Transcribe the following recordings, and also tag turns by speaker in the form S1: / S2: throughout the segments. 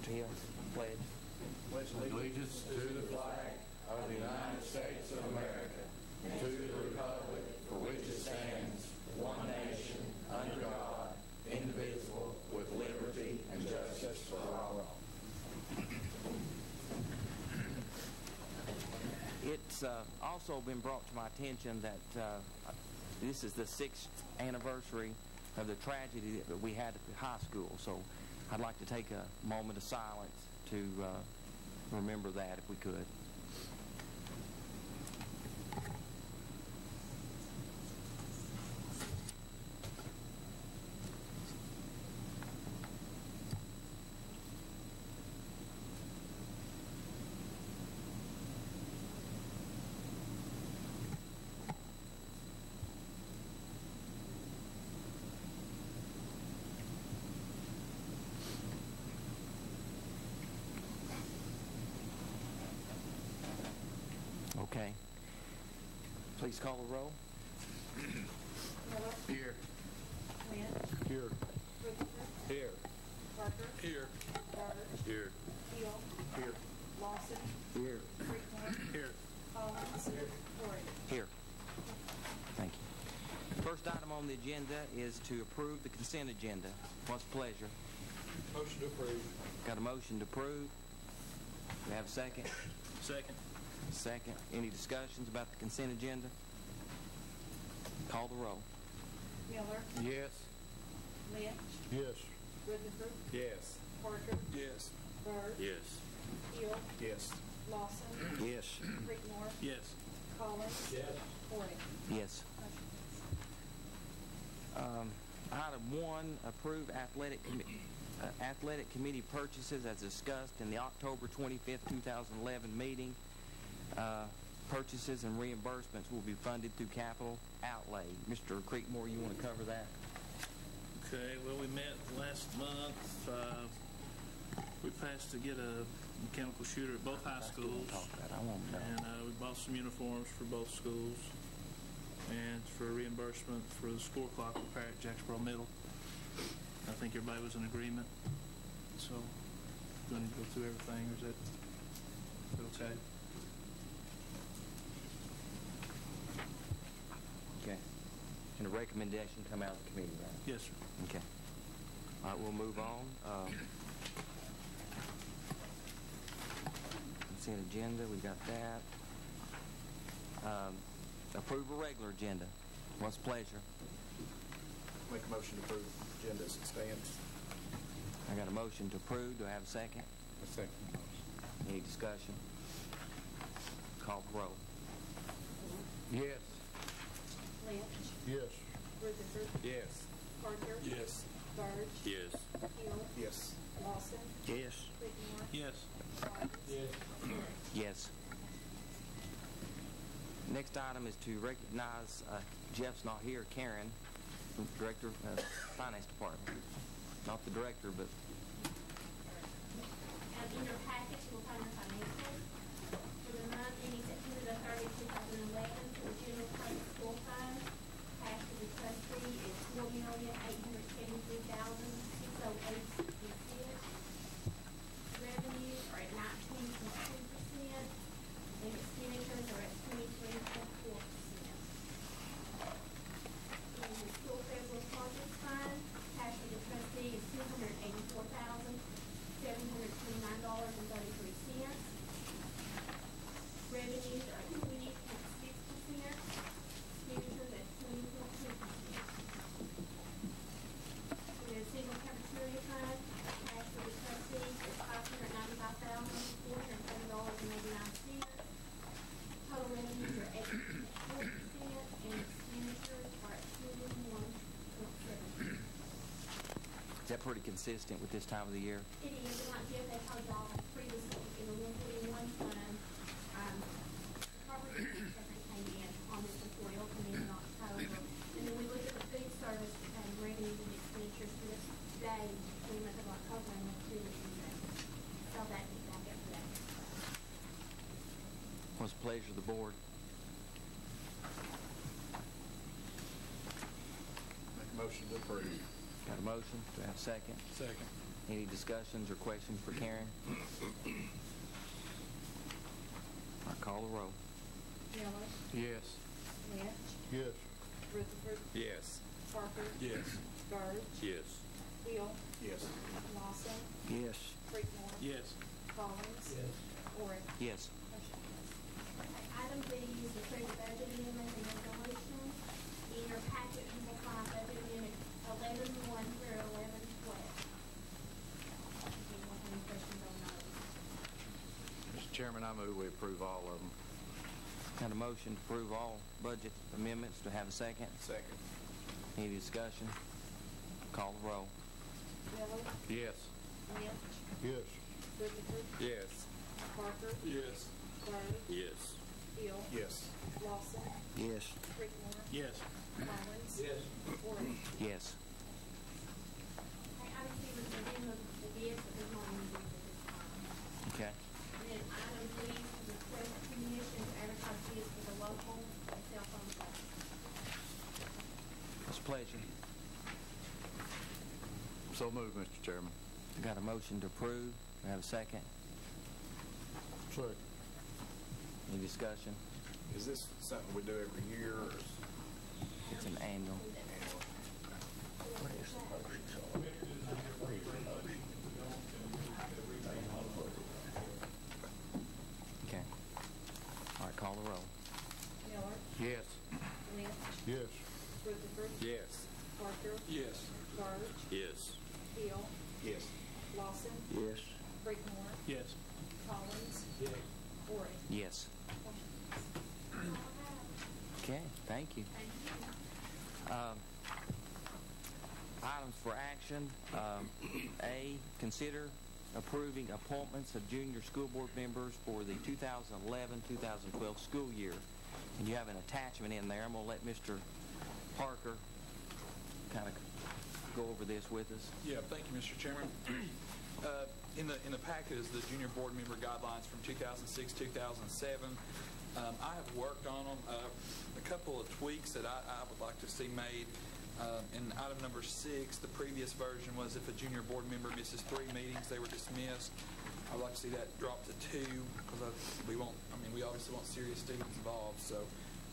S1: Mr. Hill, pledge.
S2: Pledge allegiance to the flag of the United States of America and to the republic for which it stands, one nation, under God, indivisible, with liberty and justice for all.
S1: It's also been brought to my attention that this is the 6th anniversary of the tragedy that we had at the high school. So I'd like to take a moment of silence to remember that, if we could. Okay. Please call the roll.
S3: Miller.
S2: Here.
S3: Lynch.
S2: Here.
S3: Richardson.
S2: Here.
S3: Parker.
S2: Here.
S3: Burge.
S2: Here.
S3: Hill.
S2: Here.
S3: Lawson.
S2: Here.
S3: Creekmore.
S2: Here.
S3: Collins.
S2: Here.
S3: Corey.
S1: Here. Thank you. First item on the agenda is to approve the consent agenda. What's the pleasure?
S2: Motion to approve.
S1: Got a motion to approve. We have a second?
S2: Second.
S1: Second. Any discussions about the consent agenda? Call the roll.
S3: Miller.
S2: Yes.
S3: Lynch.
S2: Yes.
S3: Rutherford.
S2: Yes.
S3: Parker.
S2: Yes.
S3: Burge.
S2: Yes.
S3: Hill.
S2: Yes.
S3: Lawson.
S2: Yes.
S3: Creekmore.
S2: Yes.
S3: Collins.
S2: Yes.
S3: Corey.
S1: Yes. Item 1, approve athletic committee purchases as discussed in the October 25th, 2011 meeting. Purchases and reimbursements will be funded through capital outlay. Mr. Creekmore, you want to cover that?
S4: Okay, well, we met last month. We passed to get a mechanical shooter at both high schools.
S1: Talk about it. I won't know.
S4: And we bought some uniforms for both schools and for reimbursement for the score clock repair at Jacksboro Middle. I think everybody was in agreement. So, do I need to go through everything, or is that okay?
S1: Okay. And a recommendation come out of the committee, right?
S4: Yes, sir.
S1: Okay. All right, we'll move on. Consent agenda, we got that. Approve a regular agenda. What's the pleasure?
S2: Make a motion to approve the agenda as it stands.
S1: I got a motion to approve. Do I have a second?
S2: A second.
S1: Any discussion? Call the roll.
S2: Yes.
S3: Lynch.
S2: Yes.
S3: Rutherford.
S2: Yes.
S3: Parker.
S2: Yes.
S3: Burge.
S2: Yes.
S3: Hill.
S2: Yes.
S3: Lawson.
S1: Yes.
S3: Creekmore.
S4: Yes.
S3: Collins.
S2: Yes.
S3: Corey.
S1: Yes. Next item is to recognize Jeff's not here, Karen, Director of Finance Department. Not the director, but...
S5: In your package, you will find the financials for the month ending September the 30th, 2011 for the general fund school fund. Cash to the trustee is $4,873,608.60. Revenues are at 19.2%, and expenditures are at 23.4%. In the school federal projects fund, cash to the trustee is $284,729.33. Revenues are at 20.6%, expenditures at 20.2%. In the single cafeteria fund, cash for the trustees is $595,407.89. Total revenues are 8.4%, and expenditures are at 21.7%.
S1: Is that pretty consistent with this time of the year?
S5: It is, and like Jeff, they told y'all previously in the 141 fund, property assessment came in on this report. It'll come in October. And then we look at the food service revenues and expenditures for this day, for the month of October, and the two so that is back up to that.
S1: What's the pleasure of the board?
S2: Make a motion to approve.
S1: Got a motion? Do I have a second?
S2: Second.
S1: Any discussions or questions for Karen? I call the roll.
S3: Miller,
S2: Yes.
S3: Lynch,
S2: Yes.
S3: Rutherford,
S2: Yes.
S3: Parker,
S2: Yes.
S3: Bird,
S2: Yes.
S3: Hill,
S2: Yes.
S3: Lawson,
S1: Yes.
S3: Creekmore,
S4: Yes.
S3: Collins, Horry.
S1: Yes.
S5: Motion carries. Okay, item B is the approved budget amendment and resolution. In your packet, you will find budget amendment 11-1 through 11-12. Anyone have any questions on those?
S2: Mr. Chairman, I move we approve all of them.
S1: Got a motion to approve all budget amendments. Do I have a second?
S2: Second.
S1: Any discussion? Call the roll.
S3: Miller,
S2: Yes.
S3: Lynch,
S2: Yes.
S3: Rutherford,
S2: Yes.
S3: Parker,
S2: Yes.
S3: Bird,
S2: Yes.
S3: Hill,
S2: Yes.
S3: Lawson,
S1: Yes.
S3: Creekmore,
S4: Yes.
S3: Collins,
S2: Yes.
S3: Horry.
S1: Yes.
S5: Okay, item C was the amendment of the bids, but there's not any bids at this time.
S1: Okay.
S5: And then item D is request permission to advertise bids for the local and cell phone service.
S1: It's a pleasure.
S2: So moved, Mr. Chairman.
S1: Got a motion to approve. Do I have a second?
S2: Second.
S1: Any discussion?
S6: Is this something we do every year, or is
S1: It's an annual. Okay. All right, call the roll.
S3: Miller,
S2: Yes.
S3: Lynch,
S2: Yes.
S3: Rutherford,
S2: Yes.
S3: Parker,
S2: Yes.
S3: Bird,
S2: Yes.
S3: Hill,
S6: yes?
S3: Lawson,
S1: Yes.
S3: Creekmore,
S4: Yes.
S3: Collins, Horry.
S1: Yes. Okay, thank you.
S5: Thank you.
S1: Items for action. A, consider approving appointments of junior school board members for the 2011-2012 school year. And you have an attachment in there. I'm going to let Mr. Parker kind of go over this with us.
S7: Yeah, thank you, Mr. Chairman. In the packet is the junior board member guidelines from 2006-2007. I have worked on them. A couple of tweaks that I would like to see made. In item number 6, the previous version was if a junior board member misses 3 meetings, they were dismissed. I'd like to see that drop to 2 because we obviously want serious students involved. So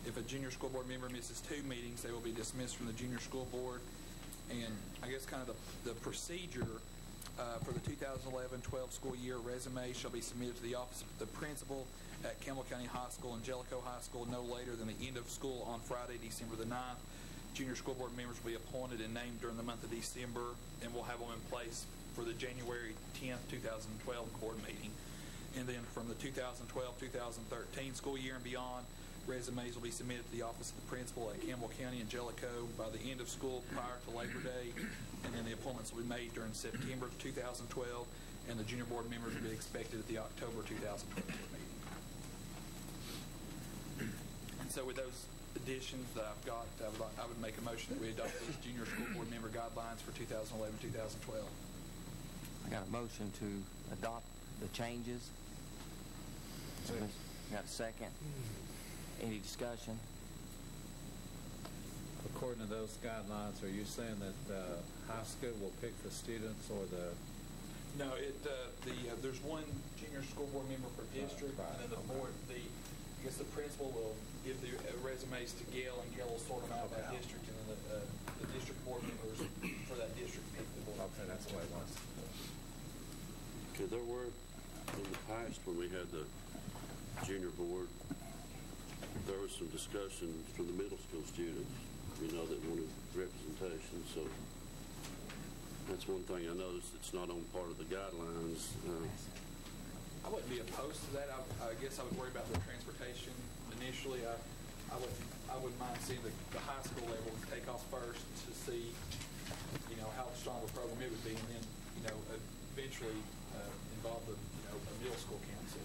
S7: if a junior school board member misses 2 meetings, they will be dismissed from the junior school board. And I guess kind of the procedure for the 2011-12 school year, resume shall be submitted to the office of the principal at Campbell County High School and Jellicoe High School no later than the end of school on Friday, December the 9th. Junior school board members will be appointed and named during the month of December, and we'll have them in place for the January 10th, 2012 board meeting. And then from the 2012-2013 school year and beyond, resumes will be submitted to the office of the principal at Campbell County and Jellicoe by the end of school prior to Labor Day, and then the appointments will be made during September 2012, and the junior board members will be expected at the October 2013 meeting. And so with those additions that I've got, I would make a motion that we adopt these junior school board member guidelines for 2011-2012.
S1: I got a motion to adopt the changes. Got a second? Any discussion?
S8: According to those guidelines, are you saying that high school will pick the students or the...
S7: No, there's one junior school board member per district, and then the board, I guess the principal will give the resumes to Gail, and Gail will sort them out by district, and then the district board members for that district pick the board.
S8: Okay, that's the way it was.
S9: Because there were, in the past, when we had the junior board, there was some discussion from the middle school students, that wanted representation. So that's one thing I noticed. It's not on part of the guidelines.
S7: I wouldn't be opposed to that. I guess I would worry about the transportation initially. I wouldn't mind seeing the high school level take off first to see, how strong of a program it would be, and then, eventually involve the, a middle school council.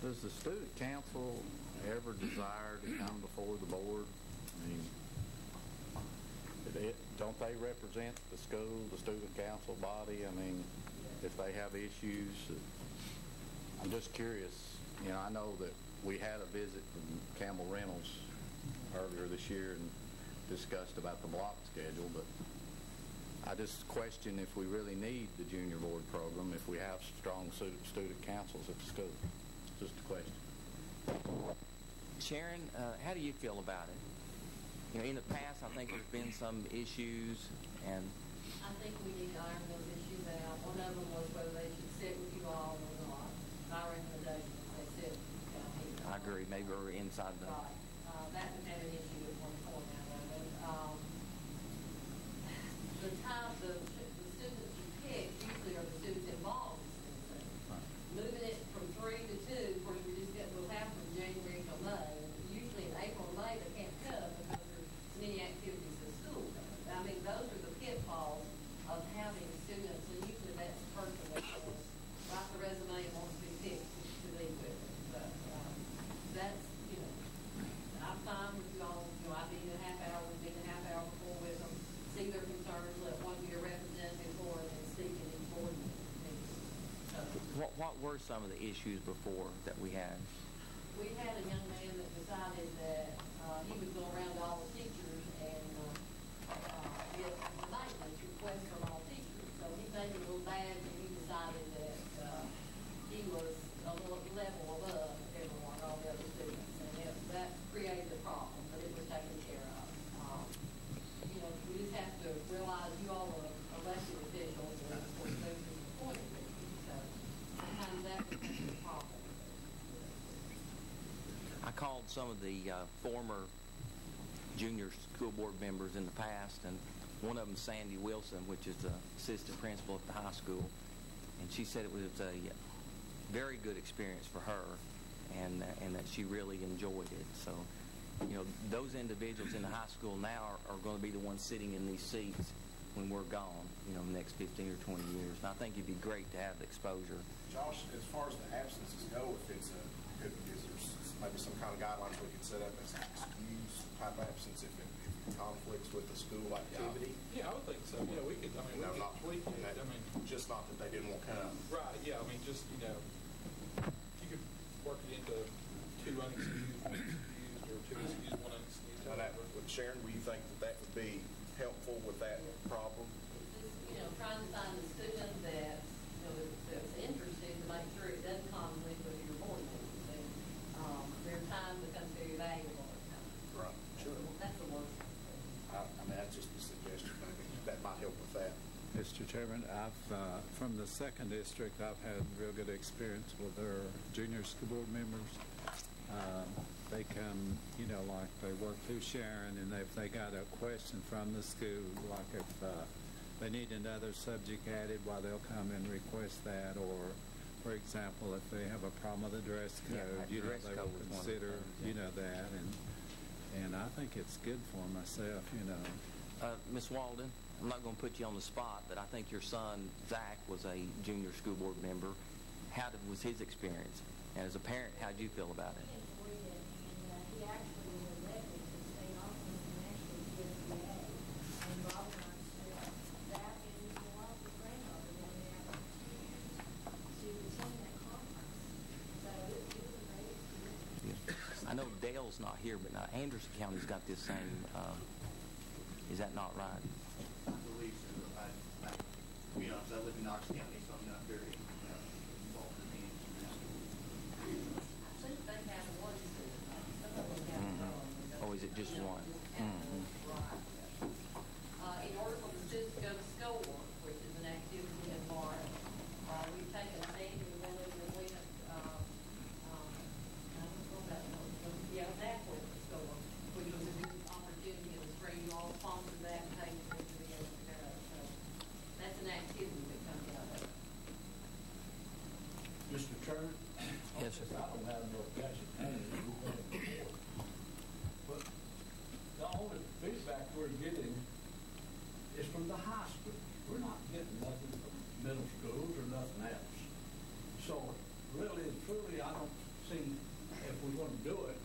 S2: Does the student council ever desire to come before the board? I mean, don't they represent the school, the student council body? I mean, if they have issues, I'm just curious. I know that we had a visit from Campbell Reynolds earlier this year and discussed about the block schedule, but I just question if we really need the junior board program if we have strong student councils at the school. It's just a question.
S1: Sharon, how do you feel about it? You know, in the past, I think there's been some issues, and
S10: I think we need to iron those issues out. One of them was whether they should sit with you all or not. My recommendation is they sit down here.
S1: I agree, maybe we're inside the...
S10: Right. That was had an issue at one point out of it. The students you pick usually are the students involved in student things. Moving it from 3 to 2, of course, we'll have from January till May. Usually in April and May they can't come because there's many activities at school. I mean, those are the pitfalls of having students, and usually that's the person that writes the resume and wants to be picked to lead with it. But that's, you know, I'm fine with you all. You know, I meet a half hour before with them, see their concerns, let one be a representative for it, and speak in each board meeting. So,
S1: What were some of the issues before that we had?
S10: we had a young man that decided that he would go around to all the teachers and get maintenance requests from all teachers. So he made a little badge, and he decided that he was a little level above everyone, all the other students, and that created a problem, but it was taken care of. You know, we just have to realize you all are elected officials, and of course those are appointed officials, so sometimes that becomes a problem.
S1: I called some of the former junior school board members in the past, and one of them, Sandy Wilson, which is the assistant principal at the high school, and she said it was a very good experience for her, and that she really enjoyed it. So, you know, those individuals in the high school now are going to be the ones sitting in these seats when we're gone, you know, next 15 or 20 years. And I think it'd be great to have the exposure.
S6: Josh, as far as the absences go, if it's is there maybe some kind of guidelines we could set up as excuse type absence if it conflicts with the school activity?
S7: Yeah, I would think so. Yeah, we could, I mean,
S6: just not that they didn't want to come.
S7: Right, yeah, I mean, just, you know, you could work it into 2 unexcused, 1 excused, or 2 excused, 1 unexcused.
S6: And that would, Sharon, would you think that would be helpful with that problem?
S10: Just, you know, trying to find a student that, you know, that's interested to make sure it doesn't conflict with your board meetings. And their time becomes very valuable at times.
S6: Right, sure.
S10: That's the worst.
S6: I mean, that's just a suggestion. Maybe that might help with that.
S8: Mr. Chairman, from the 2nd district, I've had real good experience with our junior school board members. They come, you know, like they work through Sharon, and if they got a question from the school, like if they need another subject added, why they'll come and request that, or, for example, if they have a problem with the dress code, you know, they will consider, you know, that, and I think it's good for myself, you know.
S1: Ms. Walden, I'm not going to put you on the spot, but I think your son, Zach, was a junior school board member. Was his experience? And as a parent, how did you feel about it?
S5: He enjoyed it, and he actually was elected to state office and actually GSBA. And Bob and I said that and his wife and grandmother down there for 2 years to attend that conference. So it was a great experience.
S1: I know Dale's not here, but now Anderson County's got this same, is that not right?
S11: I believe so. To be honest, I live in Knox County, so I'm not very involved in the international.
S10: I think they have one student. Some of them have
S1: Or is it just one?
S10: Right. In order for the students to go to school, which is an activity in March, we've taken Sandy and Willie and we have, that went to school, which was a good opportunity in the spring. You all sponsored that and paid for it to be able to go. So that's an activity that comes out of it.
S12: Mr. Chairman?
S1: Yes, sir.
S12: I don't have no objection to any of it. But the only feedback we're getting is from the high school. We're not getting nothing from middle schools or nothing else. So really and truly, I don't see, if we're going to do it,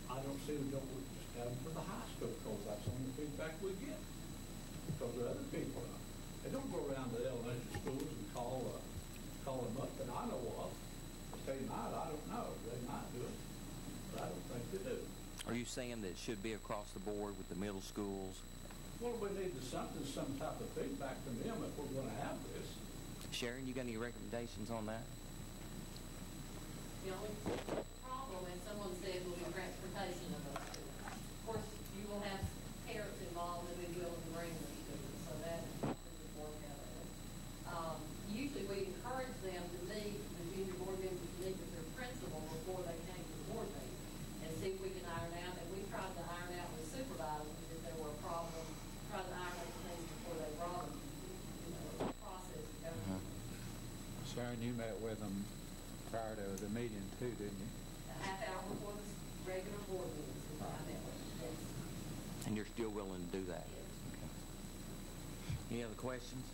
S12: I don't see we don't just have them for the high school, because that's the only feedback we get. Because the other people, they don't go around to the elementary schools and call them up that I know of. If they might, I don't know. They might do it, but I don't think they do.
S1: Are you saying that it should be across the board with the middle schools
S12: Well, we need some type of feedback from them if we're going to have this.
S1: Sharon, you got any recommendations on that?
S10: The only problem, as someone said, will be transportation of those students. Of course, you will have parents involved that will be willing to bring their students, so that is the work out of it. Usually we encourage them to meet, the junior board members to meet with their principal before they came to the board meeting and see if we can iron out. And we tried to iron out with supervisors if there were a problem, tried to iron out things before they brought them, the process to go through.
S8: Sharon, you met with them prior to the meeting too, didn't you?
S10: A half hour before the regular board meetings is what I met with them. Yes.
S1: And you're still willing to do that?
S10: Yes.
S1: Okay. Any other questions?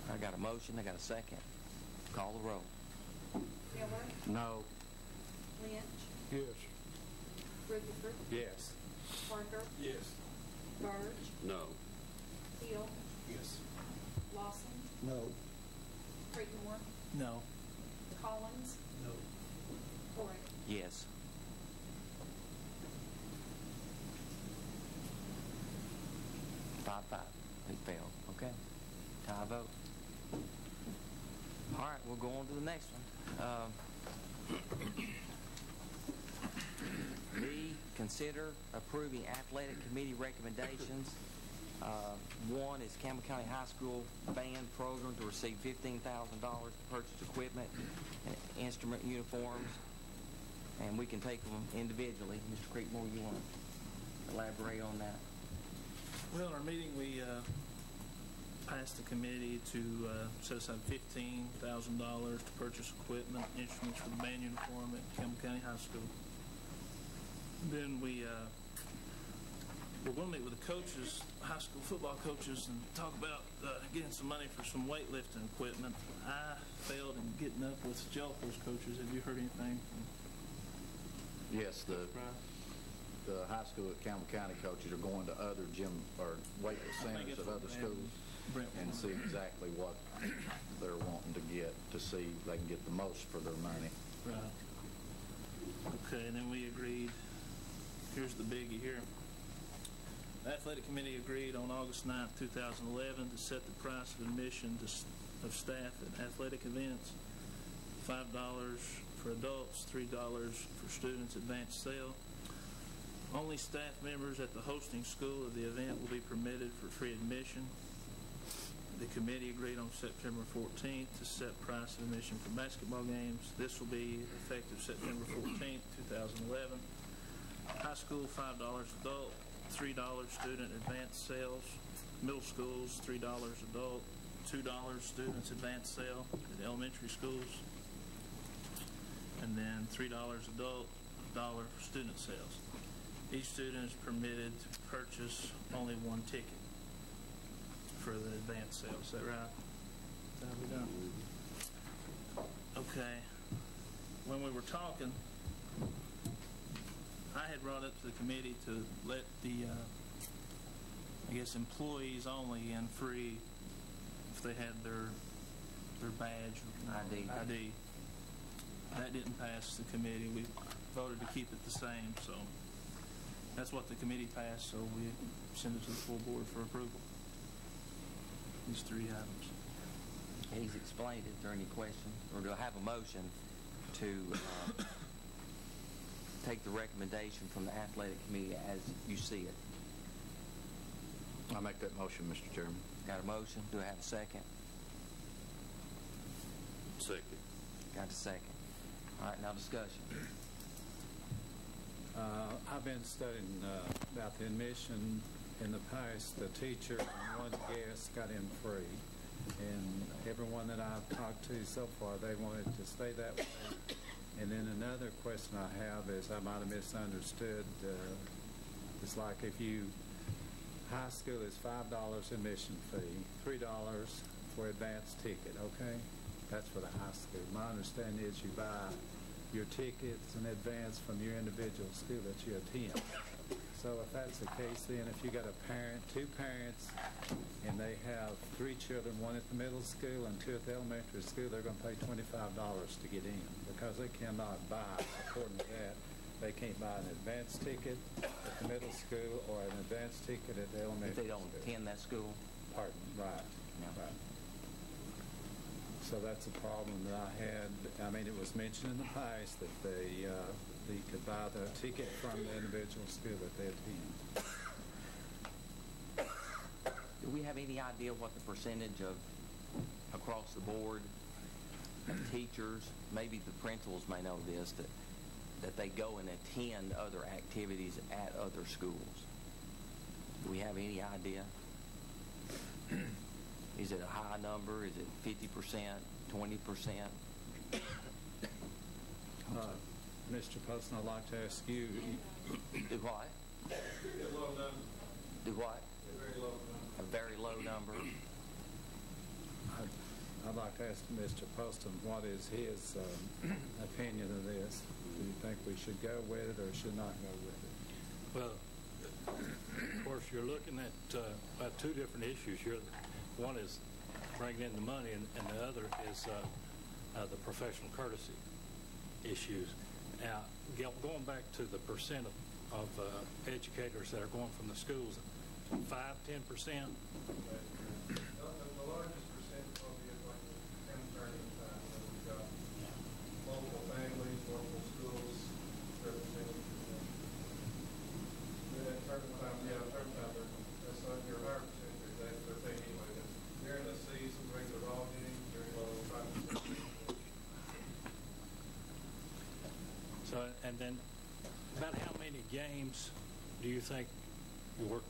S1: I got a motion. I got a second. Call the roll.
S3: Miller,
S8: No.
S3: Lynch,
S8: Yes.
S3: Rutherford,
S8: Yes.
S3: Parker,
S7: Yes.
S3: Burge,
S9: No.
S3: Hill,
S6: Yes.
S3: Lawson,
S8: No.
S3: Creekmore,
S4: No.
S3: Collins,
S12: No.
S3: Corey.
S1: Yes. Five. He failed. Okay. Tie vote. All right, we'll go on to the next one. B, consider approving athletic committee recommendations. One is Campbell County High School band program to receive $15,000 to purchase equipment and instrument uniforms, and we can take them individually. Mr. Creekmore, you want to elaborate on that?
S4: Well, in our meeting, we passed the committee to set aside $15,000 to purchase equipment, instruments for the band uniform at Campbell County High School. Then we're going to meet with the coaches, high school football coaches, and talk about getting some money for some weightlifting equipment. I failed in getting up with Jellicoe's coaches. Have you heard anything from
S13: Yes, the high school at Campbell County coaches are going to other gym or weightless centers of other schools and see exactly what they're wanting to get to see if they can get the most for their money.
S4: Right. Okay, and then we agreed, here's the biggie here. The athletic committee agreed on August 9th, 2011 to set the price of admission of staff at athletic events, $5 for adults, $3 for students, advanced sale. Only staff members at the hosting school of the event will be permitted for free admission. The committee agreed on September 14th to set price of admission for basketball games. This will be effective September 14th, 2011. High school, $5 adult, $3 student advanced sales. Middle schools, $3 adult, $2 students advanced sale at elementary schools. And then $3 adult, $1 for student sales. Each student is permitted to purchase only one ticket for the advanced sale. Is that right? Is that how we done? Okay. When we were talking, I had brought up to the committee to let the, I guess, employees only in free if they had their badge or ID. That didn't pass the committee. We voted to keep it the same, so that's what the committee passed, so we send it to the full board for approval. These three items.
S1: He's explained it. Are there any questions? Or do I have a motion to take the recommendation from the athletic committee as you see it?
S13: I make that motion, Mr. Chairman.
S1: Got a motion? Do I have a second?
S9: Second.
S1: Got a second. All right, now discussion.
S8: I've been studying about the admission. In the past, the teacher and one guest got in free, and everyone that I've talked to so far, they wanted to stay that way. And then another question I have is, I might have misunderstood, it's like if high school is $5 admission fee, $3 for advanced ticket, okay? That's for the high school. My understanding is you buy your tickets in advance from your individual school that you attend. So if that's the case, then if you got a parent, two parents, and they have three children, one at the middle school and two at the elementary school, they're going to pay $25 to get in because they cannot buy, according to that, they can't buy an advance ticket at the middle school or an advance ticket at the elementary
S1: If they don't
S8: school.
S1: attend that school?
S8: Pardon, right.
S1: Yeah.
S8: Right. So that's a problem that I had. I mean, it was mentioned in the past that they could buy the ticket from the individual school that they attend.
S1: Do we have any idea what the percentage of across the board of teachers, maybe the principals may know this, that they go and attend other activities at other schools? Do we have any idea? Is it a high number? Is it 50%, 20%?
S8: Mr. Poston, I'd like to ask you.
S1: Do what? Do what? A very low number.
S8: I'd like to ask Mr. Poston what is his opinion of this. Do you think we should go with it or should not go with it?
S14: Well, of course, you're looking at two different issues here. One is bringing in the money, and the other is the professional courtesy issues. Now, going back to the percent of educators that are going from the schools, 5-10%.
S15: The largest percent probably is like the turning time when we've got multiple families, multiple schools represented. Then at term time, that's not your higher percentage. That's their thing anyway. During the season, regular ball games, during the 5%.
S14: So, and then about how many games do you think your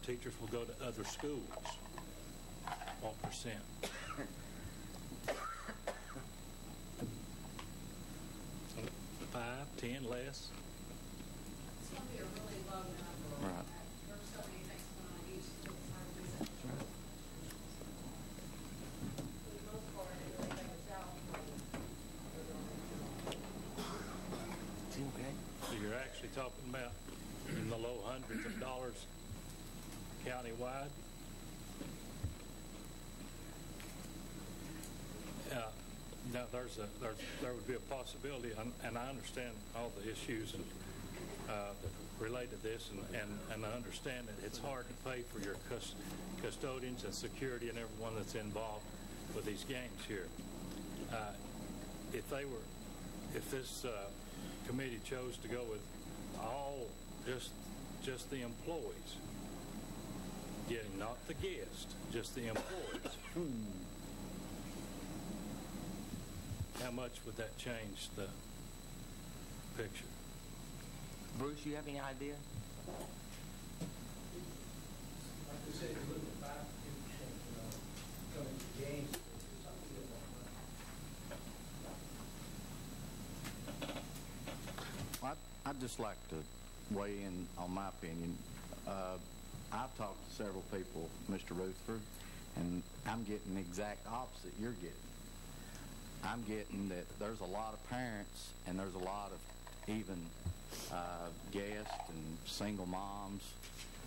S14: teachers will go to other schools? What percent? 5, 10, less?
S10: It's going to be a really low number.
S1: Right.
S10: There's so many things going on each school service. For the most part, it really goes out.
S1: Is he okay?
S14: So you're actually talking about in the low hundreds of dollars countywide. Now, there would be a possibility, and I understand all the issues and that relate to this, and I understand that it's hard to pay for your custodians and security and everyone that's involved with these games here. If this committee chose to go with all just the employees getting, not the guest, just the employees, how much would that change the picture?
S1: Bruce, you have any idea?
S12: Like I said, if you look at 5-10% coming to games, it's not good enough.
S13: I'd just like to weigh in on my opinion. I've talked to several people, Mr. Rutherford, and I'm getting the exact opposite you're getting. I'm getting that there's a lot of parents and there's a lot of even guests and single moms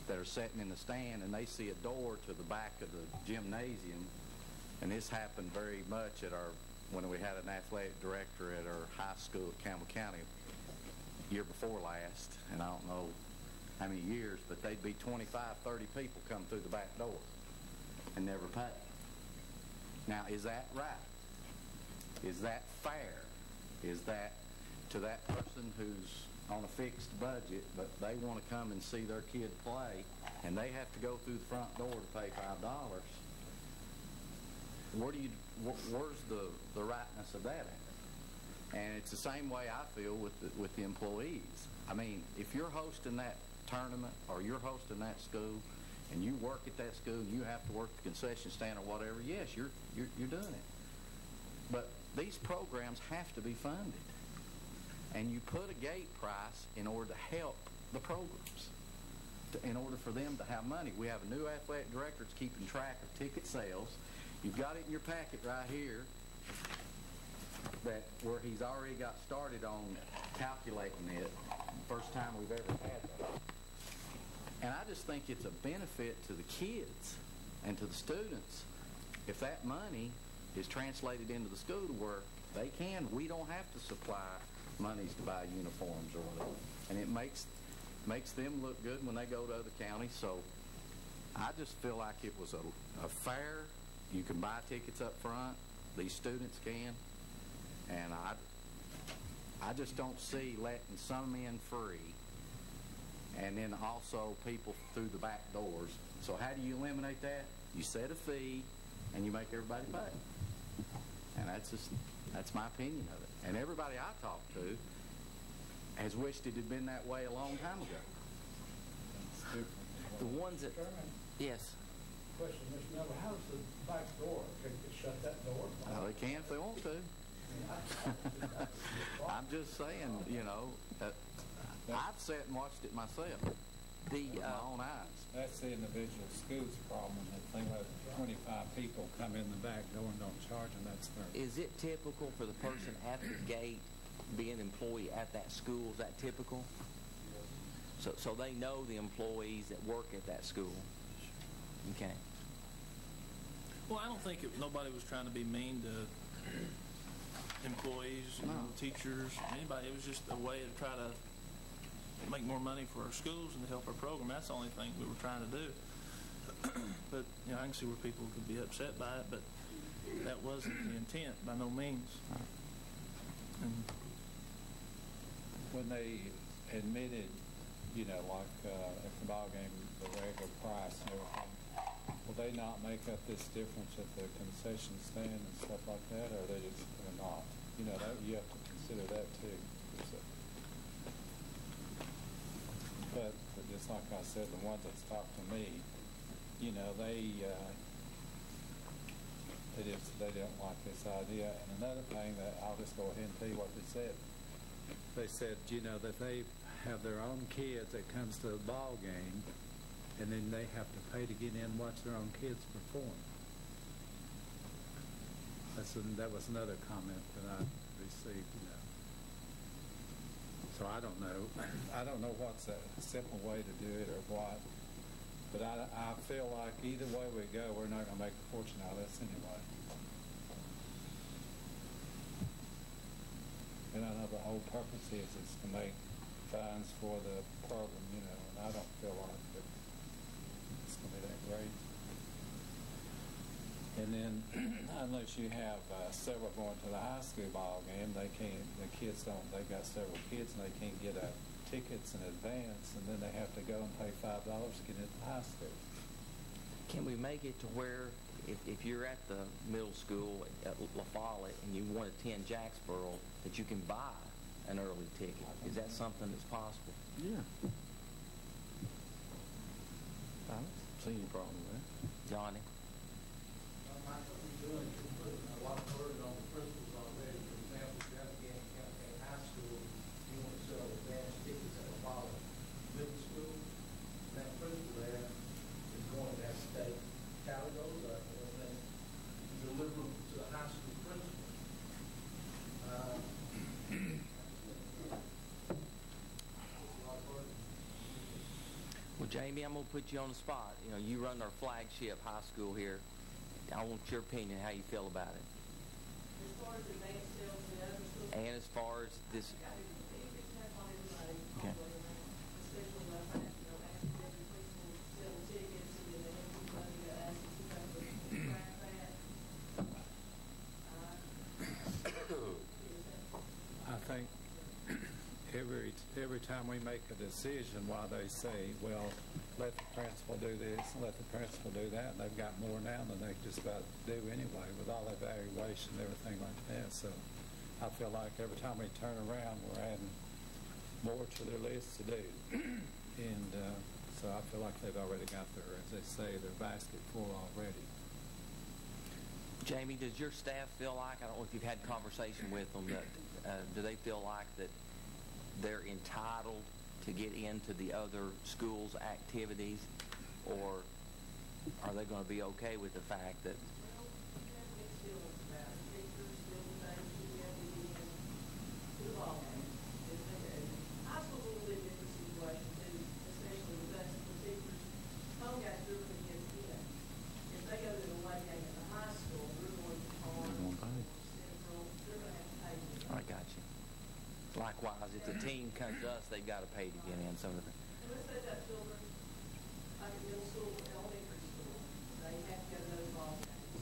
S13: that are sitting in the stand and they see a door to the back of the gymnasium, and this happened very much at when we had an athletic director at our high school at Campbell County year before last, and I don't know how many years, but they'd be 25, 30 people come through the back door and never pay. Now, is that right? Is that fair? Is that to that person who's on a fixed budget, but they want to come and see their kid play, and they have to go through the front door to pay $5? Where's the rightness of that at? And it's the same way I feel with the employees. I mean, if you're hosting that tournament or you're hosting that school, and you work at that school, and you have to work the concession stand or whatever, yes, you're doing it. But these programs have to be funded. And you put a gate price in order to help the programs, in order for them to have money. We have a new athletic director that's keeping track of ticket sales. You've got it in your packet right here, where he's already got started on calculating it. First time we've ever had that. And I just think it's a benefit to the kids and to the students if that money is translated into the school to where we don't have to supply monies to buy uniforms or whatever. And it makes them look good when they go to other counties. So I just feel like it was a fair. You can buy tickets up front. These students can. And I just don't see letting some in free and then also people through the back doors. So how do you eliminate that? You set a fee and you make everybody pay. And that's my opinion of it. And everybody I talked to has wished it had been that way a long time ago.
S1: The ones that... Yes.
S12: Question, Mr. Miller, how does the back door, can you shut that door?
S13: Well, they can if they want to. I'm just saying, you know, I've sat and watched it myself with my own eyes.
S8: That's the individual school's problem. If they let 25 people come in the back door and don't charge them, that's their...
S1: Is it typical for the person at the gate be an employee at that school? Is that typical? So they know the employees that work at that school. Okay.
S4: Well, I don't think nobody was trying to be mean to employees, you know, teachers, anybody. It was just a way to try to make more money for our schools and to help our program. That's the only thing we were trying to do. But, you know, I can see where people could be upset by it, but that wasn't the intent by no means. And
S8: when they admitted, you know, like at the ball game, the regular price and everything, will they not make up this difference at the concession stand and stuff like that, or they just are not? You know, that, you have to consider that too. But just like I said, the ones that's talked to me, you know, they don't like this idea. And another thing that I'll just go ahead and tell you what they said. They said, you know, that they have their own kids that comes to the ball game, and then they have to pay to get in and watch their own kids perform. That was another comment that I received, you know. So I don't know. I don't know what's a simple way to do it or what. But I feel like either way we go, we're not going to make a fortune out of this anyway. And I know the whole purpose is to make funds for the program, you know, and I don't feel like it's going to be that great. And then, unless you have several going to the high school ball game, they can't. The kids don't. They got several kids, and they can't get tickets in advance, and then they have to go and pay $5 to get into high school.
S1: Can we make it to where, if you're at the middle school at La Follette and you want to attend Jacksboro, that you can buy an early ticket? Is that something that's possible?
S13: Yeah. I don't see any problem with that.
S1: Johnny?
S12: What we're doing is we're putting a lot of burden on the principals already. For example, if you have a game in Campbell High School, you want to sell advanced tickets at the Follette Middle School. That principal there is going to have to take catalogs and then deliver them to the high school principal.
S1: Well, Jamie, I'm going to put you on the spot. You know, you run our flagship high school here. I want your opinion, how you feel about it.
S10: As far as advanced sales and other schools.
S1: And as far as this...
S10: Okay.
S1: Okay.
S10: Especially when I, you know, asking every principal to sell tickets and then they have everybody to ask us to track that.
S8: I think every time we make a decision, while they say, well, let the principal do this, let the principal do that, and they've got more now than they just about do anyway with all the evaluation and everything like that. So I feel like every time we turn around, we're adding more to their list to do. And so I feel like they've already got their, as they say, their basket full already.
S1: Jamie, does your staff feel like, I don't know if you've had conversation with them, that do they feel like that they're entitled to get into the other schools' activities, or are they going to be okay with the fact that... likewise, if the team comes to us, they've got to pay to get in. Some of the
S10: And let's say that children, like at middle school, elementary school, they have to go to those ball games.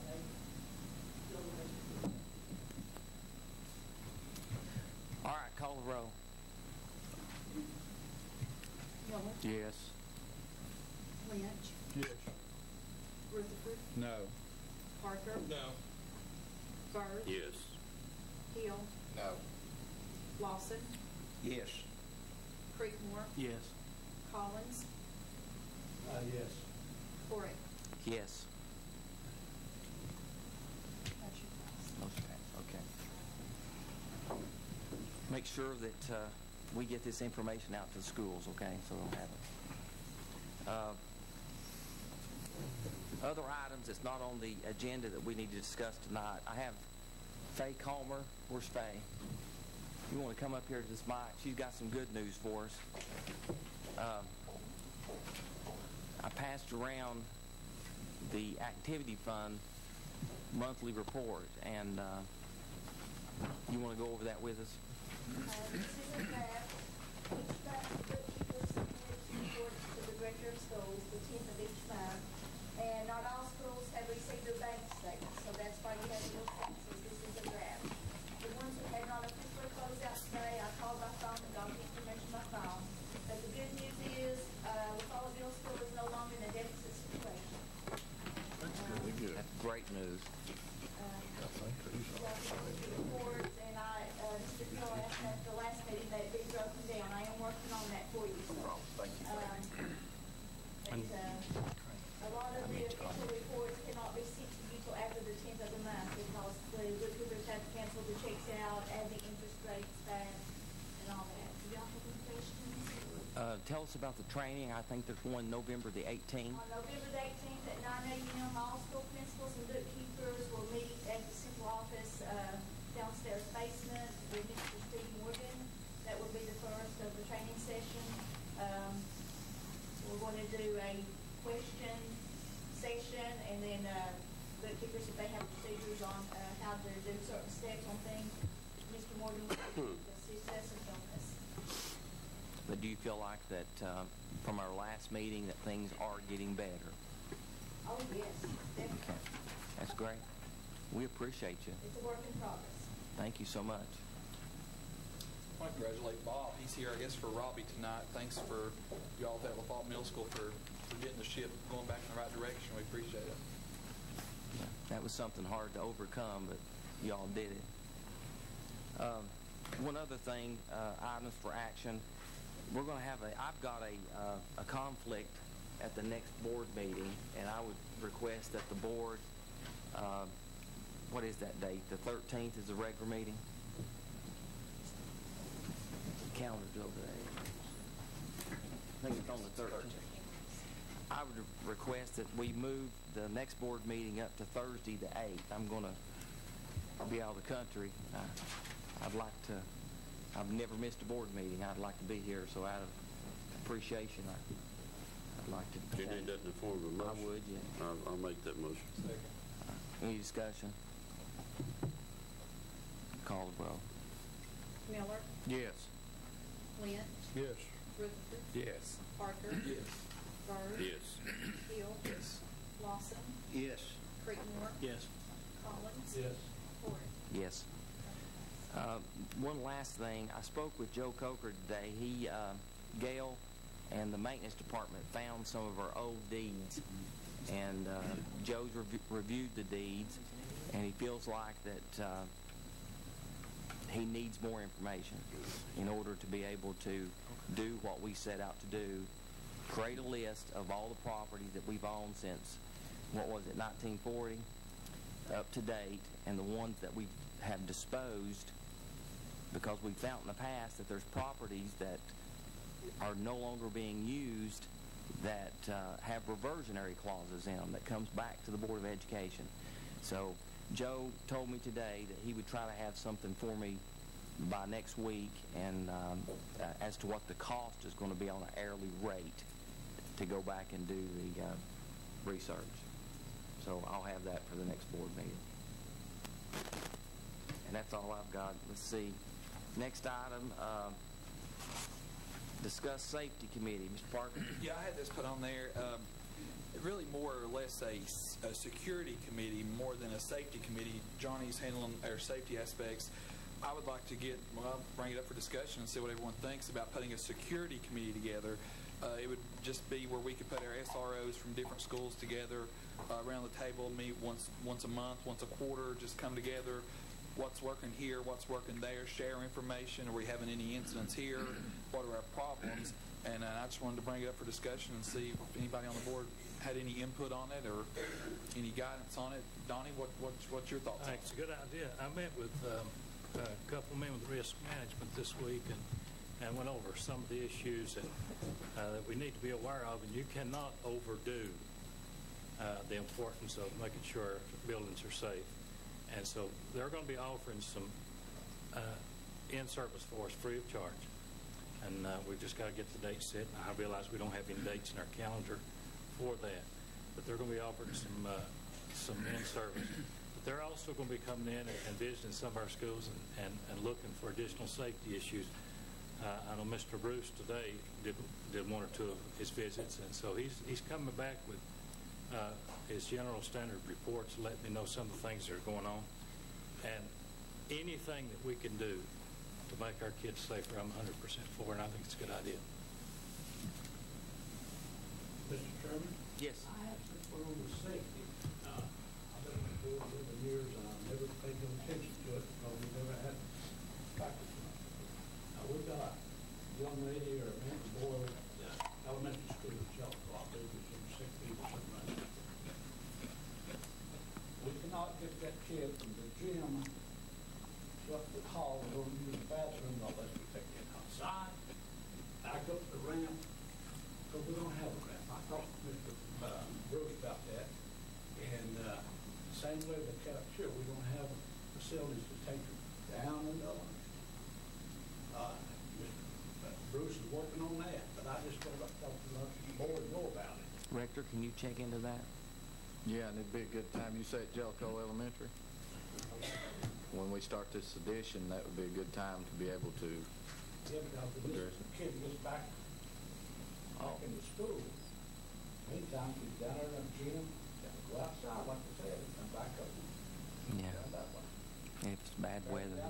S10: They still have to.
S1: All right, call the roll.
S3: Miller,
S8: Yes.
S3: Lynch,
S12: Yes.
S3: Rutherford,
S8: No.
S3: Parker,
S12: No.
S3: Bird,
S9: Yes.
S3: Hill,
S6: No.
S3: Lawson,
S12: Yes.
S3: Creekmore,
S4: Yes.
S3: Collins,
S12: Yes.
S3: Corey.
S1: Yes.
S3: Motion passed.
S1: Okay. Make sure that we get this information out to the schools, okay? So they'll have it. Other items that's not on the agenda that we need to discuss tonight. I have Faye Calmer. Where's Faye? You want to come up here to this mic? She's got some good news for us. I passed around the activity fund monthly report, and you want to go over that with us?
S5: This is a draft. Each bookkeeper submits reports to the director of schools the 10th of each month. And not all schools have received their bank statements, so that's why you have your taxes. This is a draft. The ones that have not officially closed out today, I called by phone and got the information by phone. But the good news is, Waukegan Middle School is no longer in a deficit situation.
S13: Really good.
S1: That's great news.
S5: Reports, and Mr. Hill asked at the last meeting that it be broken down. I am working on that for you, sir.
S6: Thank you.
S5: A lot of the official reports cannot be sent to you till after the 10th of the month because the bookkeepers have to cancel the checks out, add the interest rates back, and all that. Do y'all have any questions?
S1: Tell us about the training. I think there's one November the 18th.
S5: On November the 18th at 9 a.m., all school principals and bookkeepers will meet at the central office downstairs basement with Mr. Steve Morgan. That will be the first of the training session. We're going to do a question session, and then bookkeepers, if they have procedures on how to do certain steps on things, Mr. Morgan will assist us and help us.
S1: But do you feel like that from our last meeting that things are getting better?
S5: Oh, yes, definitely.
S1: Okay. That's great. We appreciate you.
S5: It's a work in progress.
S1: Thank you so much.
S7: I want to congratulate Bob. He's here, I guess, for Robbie tonight. Thanks for y'all at LaFalle Middle School for getting the ship going back in the right direction. We appreciate it.
S1: Yeah, that was something hard to overcome, but y'all did it. One other thing, items for action. We're going to have I've got a conflict at the next board meeting, and I would request that the board, what is that date? The 13th is the regular meeting? Calendar's over there. I think it's on the 13th. I would request that we move the next board meeting up to Thursday the 8th. I'm going to be out of the country. I'd like to, I've never missed a board meeting. I'd like to be here, so out of appreciation, I'd like to.
S9: Do you need that in the form of a motion?
S1: I would, yeah.
S9: I'll make that motion.
S1: Any discussion? Call the roll.
S3: Miller,
S8: Yes.
S3: Lynch,
S12: Yes.
S3: Rutherford,
S8: Yes.
S3: Parker,
S7: Yes.
S3: Bird,
S9: Yes.
S3: Hill,
S7: Yes.
S3: Lawson,
S12: Yes.
S3: Creekmore,
S4: Yes.
S3: Collins,
S12: Yes.
S3: Corey.
S1: Yes. One last thing. I spoke with Joe Coker today. He, Gail, and the maintenance department found some of our old deeds, and Joe's reviewed the deeds, and he feels like that he needs more information in order to be able to do what we set out to do, create a list of all the properties that we've owned since, what was it, 1940, up to date, and the ones that we have disposed, because we found in the past that there's properties that are no longer being used that have reversionary clauses in them that comes back to the Board of Education. So Joe told me today that he would try to have something for me by next week, and as to what the cost is going to be on an hourly rate to go back and do the research. So I'll have that for the next board meeting. And that's all I've got. Let's see. Next item, discuss safety committee. Mr. Parker?
S7: Yeah, I had this put on there. Really more or less a security committee more than a safety committee. Johnny's handling our safety aspects. I would like to bring it up for discussion and see what everyone thinks about putting a security committee together. It would just be where we could put our SROs from different schools together around the table, meet once a month, once a quarter, just come together. What's working here, what's working there, share information. Are we having any incidents here? What are our problems? And I just wanted to bring it up for discussion and see if anybody on the board had any input on it or any guidance on it. Donnie, what's your thoughts on it?
S14: It's a good idea. I met with a couple men with risk management this week and went over some of the issues that we need to be aware of, and you cannot overdo the importance of making sure buildings are safe. And so they're going to be offering some in-service for us free of charge. And we've just got to get the date set. And I realize we don't have any dates in our calendar for that. But they're going to be offering some in-service. But they're also going to be coming in and visiting some of our schools and looking for additional safety issues. I know Mr. Bruce today did one or two of his visits, and so he's coming back with his general standard reports, letting me know some of the things that are going on. And anything that we can do to make our kids safer, I'm 100% for, and I think it's a good idea.
S12: Mr. Chairman?
S1: Yes.
S12: I have to put on the safety. I've been on the board for 11 years, and I've never paid no attention to it because we've never had practice on it. Now, we've got a young lady or a man or boy at elementary school in Shelter, I believe it's some 6 people, something like that. We cannot get that kid from the gym to up the hall and go to use the bathroom unless we take him outside, back up the ramp, because we don't have a ramp. I talked to Mr. Bruce about that, and same way with the cat up here, we don't have facilities to take them down and up. Bruce is working on that, but I just want to talk to the board know about it.
S1: Rector, can you check into that?
S13: Yeah, and it'd be a good time. You say at Jellicoe Elementary? When we start this edition, that would be a good time to be able to
S12: This kid gets back in the school. Many times he's down there in the gym, go outside, like I said, and come back up.
S1: Yeah.
S12: That way.
S1: If it's bad weather.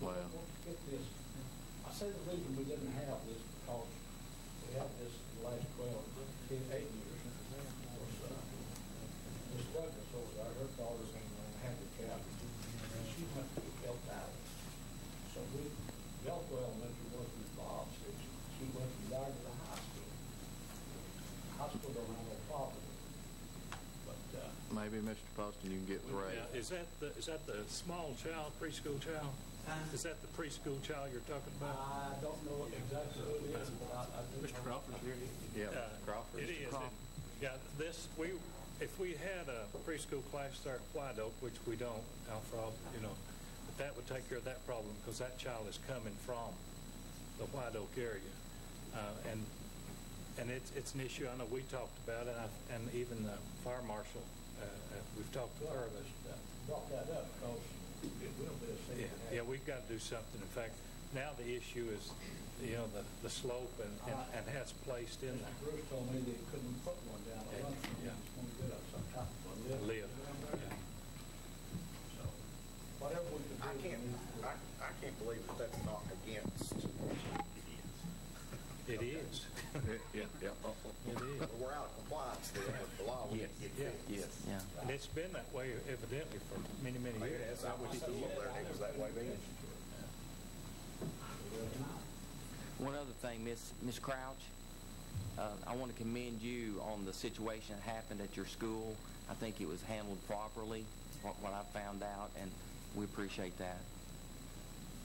S13: Well,
S12: Get this. I say the reason we didn't have this because we have this in the last 8 years. This Douglas over there, her daughter's handicapped, and she went to get helped out. So Jellicoe Elementary wasn't involved. She went from there to the high school. The high school don't have no problem. But
S13: maybe, Mr. Poston, you can get Ray.
S14: Yeah, is that the small child, preschool child? Is that the preschool child you're talking about?
S12: I don't know exactly who it is, but I do.
S4: Mr. Crawford's here.
S13: Yeah, Crawford.
S14: It is. Yeah, if we had a preschool class there at White Oak, which we don't, but that would take care of that problem because that child is coming from the White Oak area, and it's an issue. I know we talked about it, and even the fire marshal, we've talked to her about it.
S12: Brought that up because it will be a safety hazard.
S14: Yeah, we've got to do something. In fact, now the issue is, the slope and has placed in there.
S12: Bruce told me they couldn't put one down at lunch.
S14: Yeah.
S12: He's going to get up some type of a lift.
S14: Yeah.
S12: So, whatever we can do.
S6: I can't believe that's not against.
S14: It is.
S13: Yeah.
S14: It is.
S6: We're out of compliance there with the law. We
S14: Yes.
S6: need to get
S13: Yes.
S1: Yeah.
S14: And it's been that way evidently for many, many
S6: Maybe
S14: years.
S6: that's how we did it there, and it was that way then.
S1: One other thing, Miss Crouch, I want to commend you on the situation that happened at your school. I think it was handled properly, what I found out, and we appreciate that.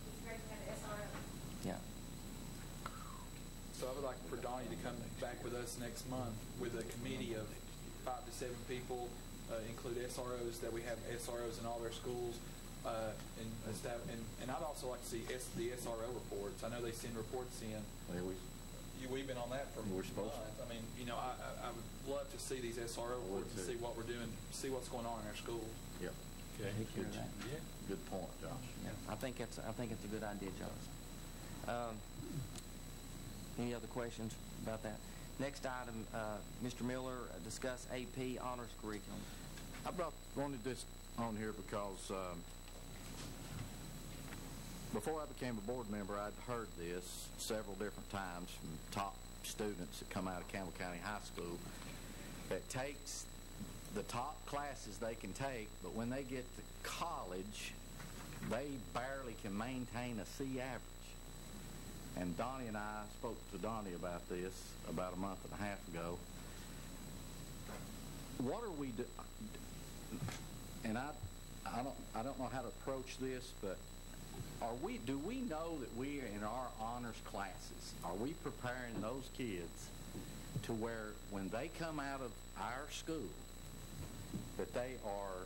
S5: It's great to have the SRO.
S1: Yeah.
S7: So I would like for Donnie to come back with us next month with a committee of 5 to 7 people, include SROs, that we have SROs in all their schools, and I'd also like to see the SRO reports. I know they send reports in. We've been on that for months. I mean, I would love to see these SRO reports and see what we're doing, see what's going on in our schools.
S13: Yep.
S14: Okay.
S1: Take care of that.
S14: Yeah.
S13: Good point, Josh.
S1: Yeah, I think it's a good idea, Josh. Any other questions about that? Next item, Mr. Miller, discuss AP honors curriculum.
S13: I wanted this on here because before I became a board member, I'd heard this several different times from top students that come out of Campbell County High School that takes the top classes they can take, but when they get to college, they barely can maintain a C average. And Donnie and I spoke to Donnie about this about a month and a half ago. What are we do? And I don't know how to approach this, but do we know that we are in our honors classes, are we preparing those kids to where when they come out of our school that they are,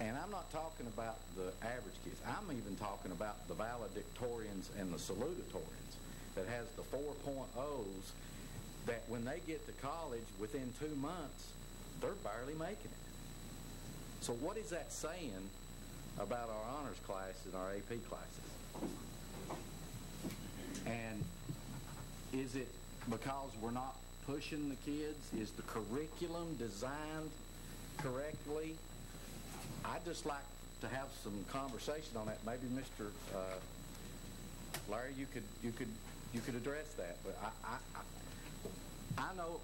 S13: and I'm not talking about the average kids, I'm even talking about the valedictorians and the salutatorians that has the 4.0s, that when they get to college within 2 months, they're barely making it. So what is that saying about our honors class and our AP classes? And is it because we're not pushing the kids? Is the curriculum designed correctly? I'd just like to have some conversation on that. Maybe Mr. Larry, you could address that. But I know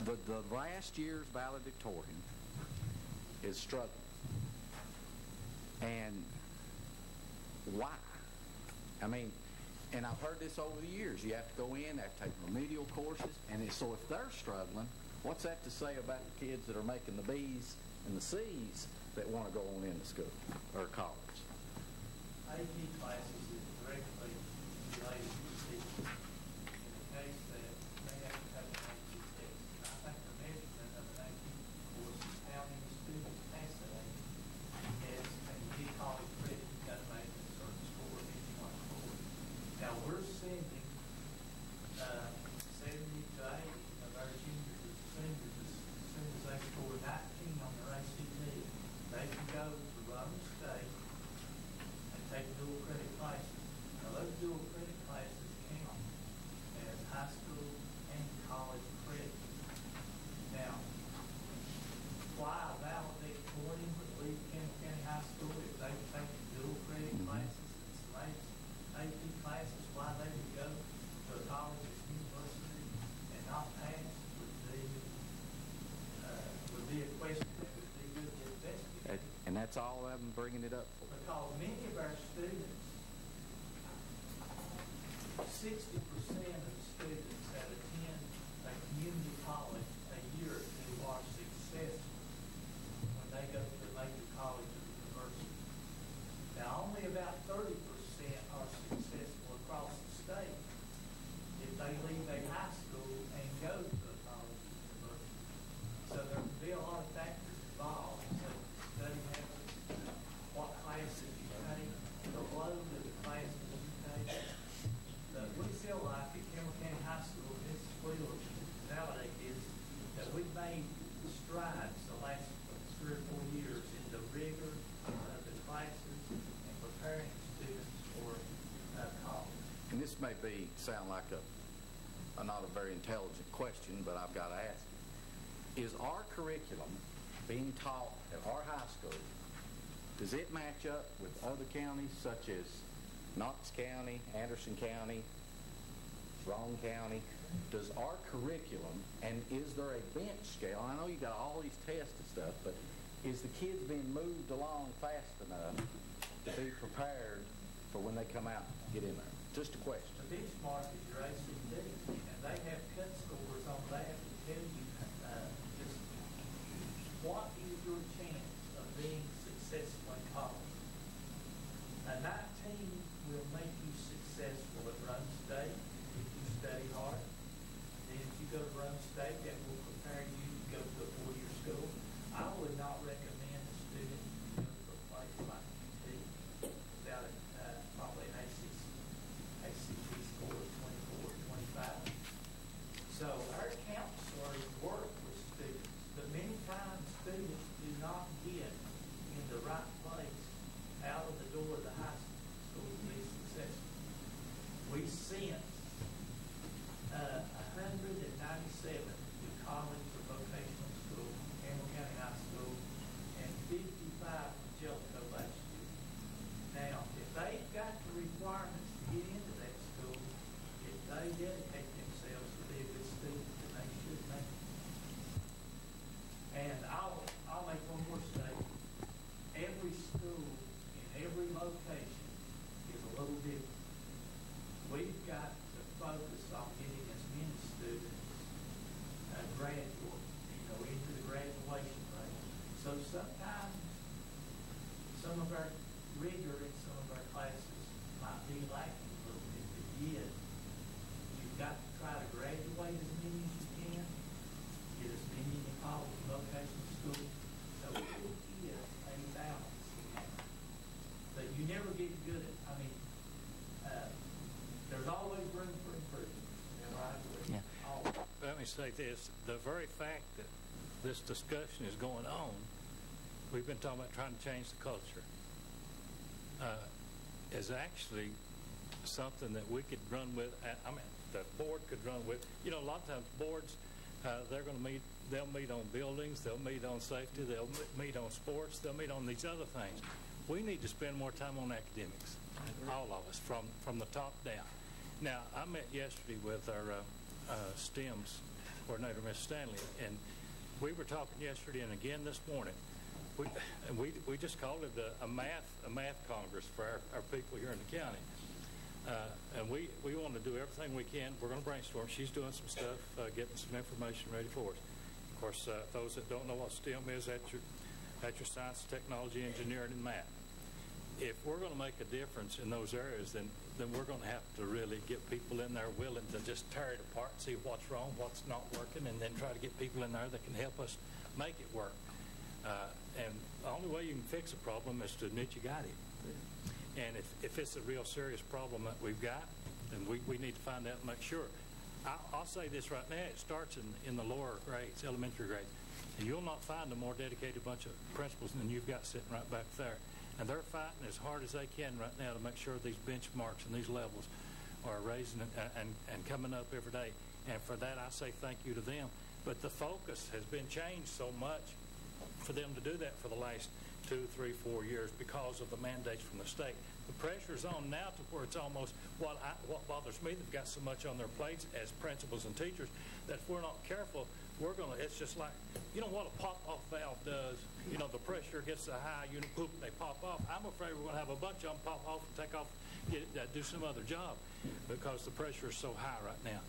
S13: the last year's valedictorian is struggling. And why? I mean, and I've heard this over the years. You have to go in, have to take remedial courses, and so if they're struggling, what's that to say about the kids that are making the B's and the C's that want to go on into school or college?
S11: AP classes is directly related to teaching. In the case that they have to have an AP test, and I think the measurement of an AP course is how many students pass that AP test, and you need college credit, you've got to make a certain score if you want to score. Now we're sending 70 to 80 of our juniors and seniors as soon as they score 19 on their ACT. They can go to Rome State and take dual credit classes. Now those dual credit classes count as high school and college credit. Now, why a valedictorian would leave Campbell County High School if they were taking dual credit classes and some AP classes, why they would go to a college or university and not pass would be a question that would be good to investigate.
S13: And that's all I'm bringing it up for.
S11: Because many of our students, 60% of students that attend a community college a year or two are successful when they go to a major college or university. Now, only about 30% are successful across the state if they leave a high school and go to a college or university. So there can be a lot of factors involved. So study habits, what classes you take, the load of the classes you take. But we feel like at Campbell County High School, Mrs. Wheeler validate is that we've made strides the last 3 or 4 years in the rigor of the classes and preparing students for college.
S13: And this may sound like a not a very intelligent question, but I've got to ask it. Is our curriculum being taught at our high school, does it match up with other counties such as Knox County, Anderson County, Roane County? Does our curriculum, and is there a bench scale? I know you got all these tests and stuff, but is the kids being moved along fast enough to be prepared for when they come out and get in there? Just a question.
S11: The benchmark is your ACT, and they have cut scores on that to tell you just what is your chance of being successful in college. A 19 will make you successful at Rome State if you study hard. Then if you go to Rome State, that will prepare you to go to a 4-year school. I would not recommend a student go to a place like UT without probably an ACT score of 24 or 25. So our counselors work with students, but many times students do not get in the right place out out of the door of the high school to be successful. We sent 197 to college or vocational school, Campbell County High School, and 55 from Jellicoe last year. Now, if they've got the requirements to get into that school, if they dedicate themselves to be a good student, then they should make it. And I'll make one more statement. Every school in every location is a little different. We've got to focus on getting as many students graduate, into the graduation rate. So sometimes some of our rigor in some of our classes might be lacking a little bit, but yet you've got to try to graduate as many as you can, get as many in college and vocational school. So it is a balance in that. But you never get good at, there's always room for improvement.
S14: Yeah. Let me say this. The very fact that this discussion is going on, we've been talking about trying to change the culture, is actually something that we could run with. The board could run with. A lot of times boards, they're going to meet. They'll meet on buildings. They'll meet on safety. They'll meet on sports. They'll meet on these other things. We need to spend more time on academics, all of us, from the top down. Now, I met yesterday with our STEMS coordinator, Ms. Stanley, and we were talking yesterday and again this morning. We just called it a math congress for our people here in the county. And we want to do everything we can. We're going to brainstorm. She's doing some stuff, getting some information ready for us. Of course, those that don't know what STEM is, that's your science, technology, engineering, and math. If we're going to make a difference in those areas, then we're going to have to really get people in there willing to just tear it apart, see what's wrong, what's not working, and then try to get people in there that can help us make it work. And the only way you can fix a problem is to admit you got it. And if it's a real serious problem that we've got, then we need to find out and make sure. I'll say this right now. It starts in the lower grades, elementary grades. And you'll not find a more dedicated bunch of principals than you've got sitting right back there. And they're fighting as hard as they can right now to make sure these benchmarks and these levels are raising and coming up every day. And for that, I say thank you to them. But the focus has been changed so much for them to do that for the last 2, 3, 4 years because of the mandates from the state. The pressure's on now to where it's almost what bothers me. They've got so much on their plates as principals and teachers that if we're not careful, it's just like, what a pop-off valve does. The pressure gets so high, poop, they pop off. I'm afraid we're going to have a bunch of them pop off and take off, do some other job because the pressure is so high right now.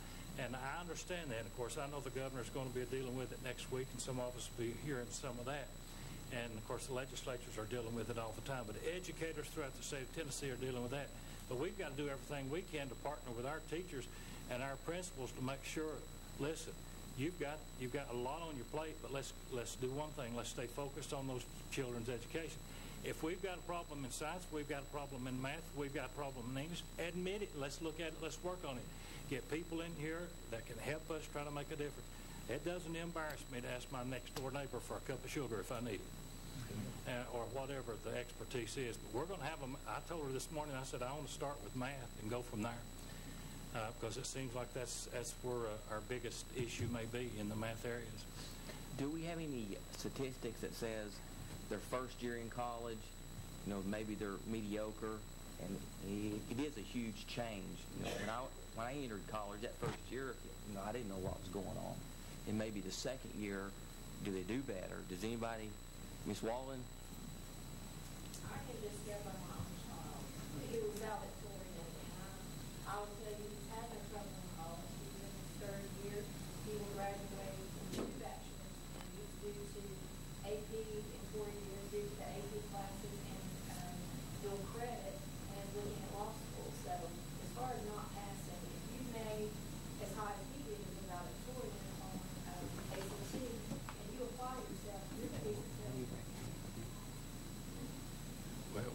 S14: And I understand that. Of course, I know the governor's going to be dealing with it next week, and some of us will be hearing some of that. And, of course, the legislatures are dealing with it all the time. But educators throughout the state of Tennessee are dealing with that. But we've got to do everything we can to partner with our teachers and our principals to make sure, listen, you've got a lot on your plate, but let's do one thing. Let's stay focused on those children's education. If we've got a problem in science, we've got a problem in math, we've got a problem in English, admit it. Let's look at it. Let's work on it. Get people in here that can help us try to make a difference. It doesn't embarrass me to ask my next-door neighbor for a cup of sugar if I need it. Or whatever the expertise is. But we're going to have them. I told her this morning, I said, I want to start with math and go from there. Because it seems like that's where our biggest issue may be in the math areas.
S1: Do we have any statistics that says their first year in college, maybe they're mediocre, and it is a huge change. When I entered college that first year, I didn't know what was going on. And maybe the second year, do they do better? Does anybody, Ms. Wallen?
S3: I can just go by my own child. He was valedictorian, and I will tell you, he's having trouble in college. He's in his third year. He will graduate from 2 bachelors, and it's due to AP in 4 years, due to the AP classes and dual credit and looking at law school. So as far as not passing, if you made as high as he did as a valedictorian on ACT, and you apply yourself, you're going to be successful.
S14: Well,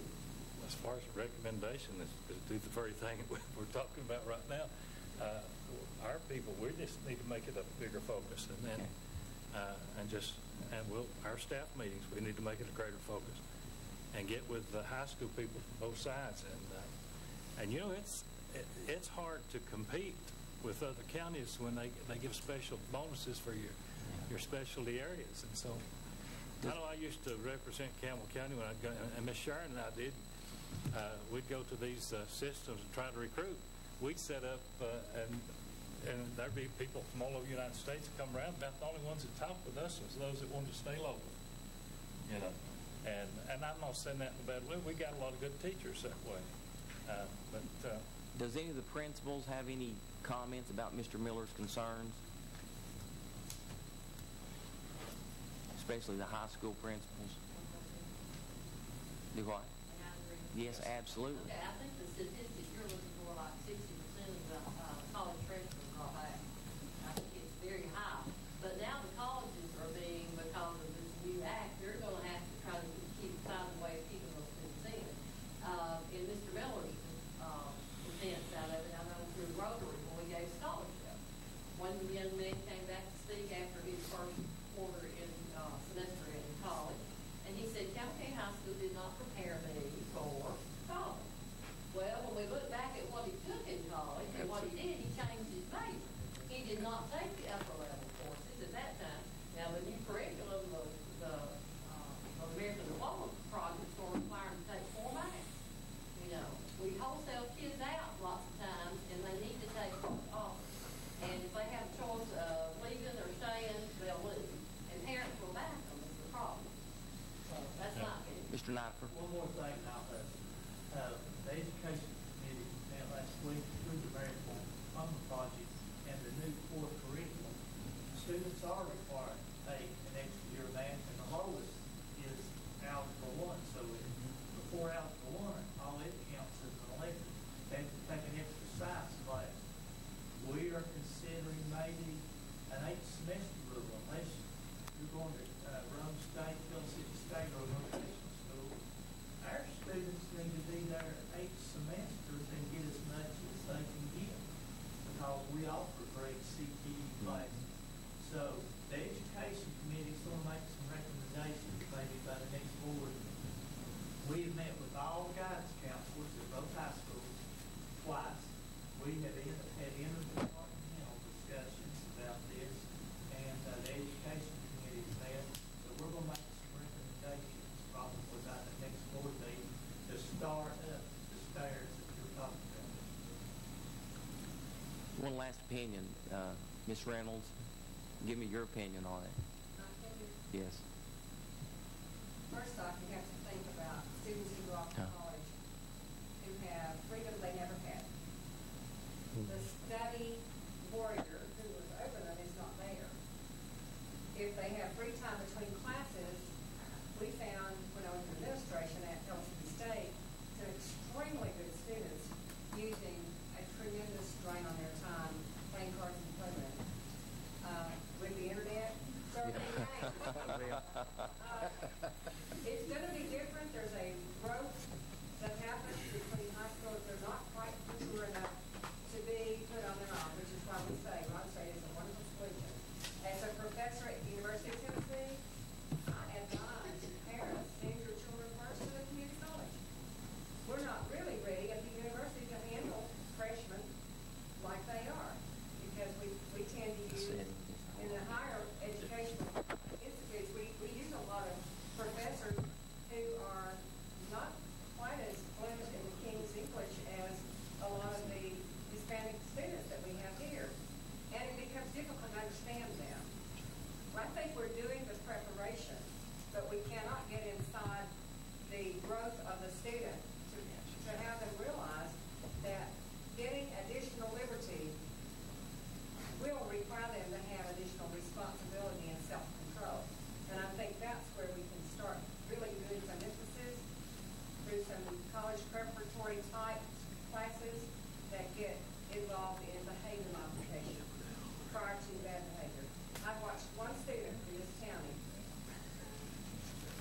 S14: as far as the recommendation is do the very thing we're talking about right now. Our people, we just need to make it a bigger focus, and then our staff meetings, we need to make it a greater focus. and get with the high school people from both sides. And you know, it's hard to compete with other counties when they give special bonuses for your specialty areas. And so, I know I used to represent Campbell County when I'd go, and Miss Sharon and I did. We'd go to these systems and try to recruit. We'd set up, and there'd be people from all over the United States that come around. About the only ones that talked with us was those that wanted to stay local. You know, and I'm not saying that in a bad way. We got a lot of good teachers that way.
S1: Does any of the principals have any comments about Mr. Miller's concerns? Especially the high school principals. Do what? Yes, absolutely.
S10: Okay, I think the statistic you're looking for, like 60% of the college transfers are back. I think it's very high. But now the colleges are being, because of this new act, they're going to have to try to find a way of keeping those students in. In Mr. Miller's defense out of it, I know through Rotary when we gave scholarships. One young man came back to speak after his first quarter in semester in college, and he said, Campbell High School did not prepare me for college. Well, when we look back at what he took in college and what he did, he changed his major. He did not take the upper level courses at that time. Now, the new curriculum, the American Diploma Project, will require him to take 4 math. You know, we wholesale kids out lots of times, and they need to take what's offered. And if they have a choice of leaving or staying, they'll leave. And parents will back them is the problem. So that's not good.
S1: Mr. Nifer.
S11: One more thing now, the Education Committee met last week through the American Diploma Project and the new core curriculum. Students are required to take an extra year of math, and the lowest is Algebra 1. So before Algebra 1, all it counts as an elective. They have to take an extra science class. We are considering maybe an 8-semester rule, unless you're going to Rome State, Hill City State, or a vocational school. Our students need to be there 8 semesters and get as much as they can get, because we offer great CTE classes. So the Education Committee is going to make some recommendations maybe by the next board. We have met with all guidance counselors at both high schools twice. We have had interdepartmental discussions about this, and the Education Committee has met. So we're going to make some recommendations probably by the next board meeting to start up the stairs that you're talking about.
S1: One last opinion, Ms. Reynolds. Give me your opinion on it. Yes.
S3: First off, you have to think about students who go off to college who have freedom they never had. The study warrior who was over them is not there. If they have free time between classes, we found when I was in administration at LCB State, some extremely good students using a tremendous strain on their time playing cards and playground. With the internet, certainly it's going to be different. There's a growth that happens between high schools. They're not quite mature enough to be put on their own, which is why we say, Ron State is a wonderful solution. As a professor at the University of Tennessee, I advise parents, send your children first to the community college. We're not really ready at the university to handle freshmen like they are, because we tend to use, in the higher educational institutes, we use a lot of professors who are not quite as fluent in the King's English as a lot of the Hispanic students that we have here. And it becomes difficult to understand them. I think we're doing the preparation, but we cannot get inside the growth of the student to have them realize that getting additional liberty will require them to have additional responsibility and self-control. And I think that's where we can start really doing some emphasis through some college preparatory type classes that get involved in behavior modification prior to bad behavior. I've watched one student in this county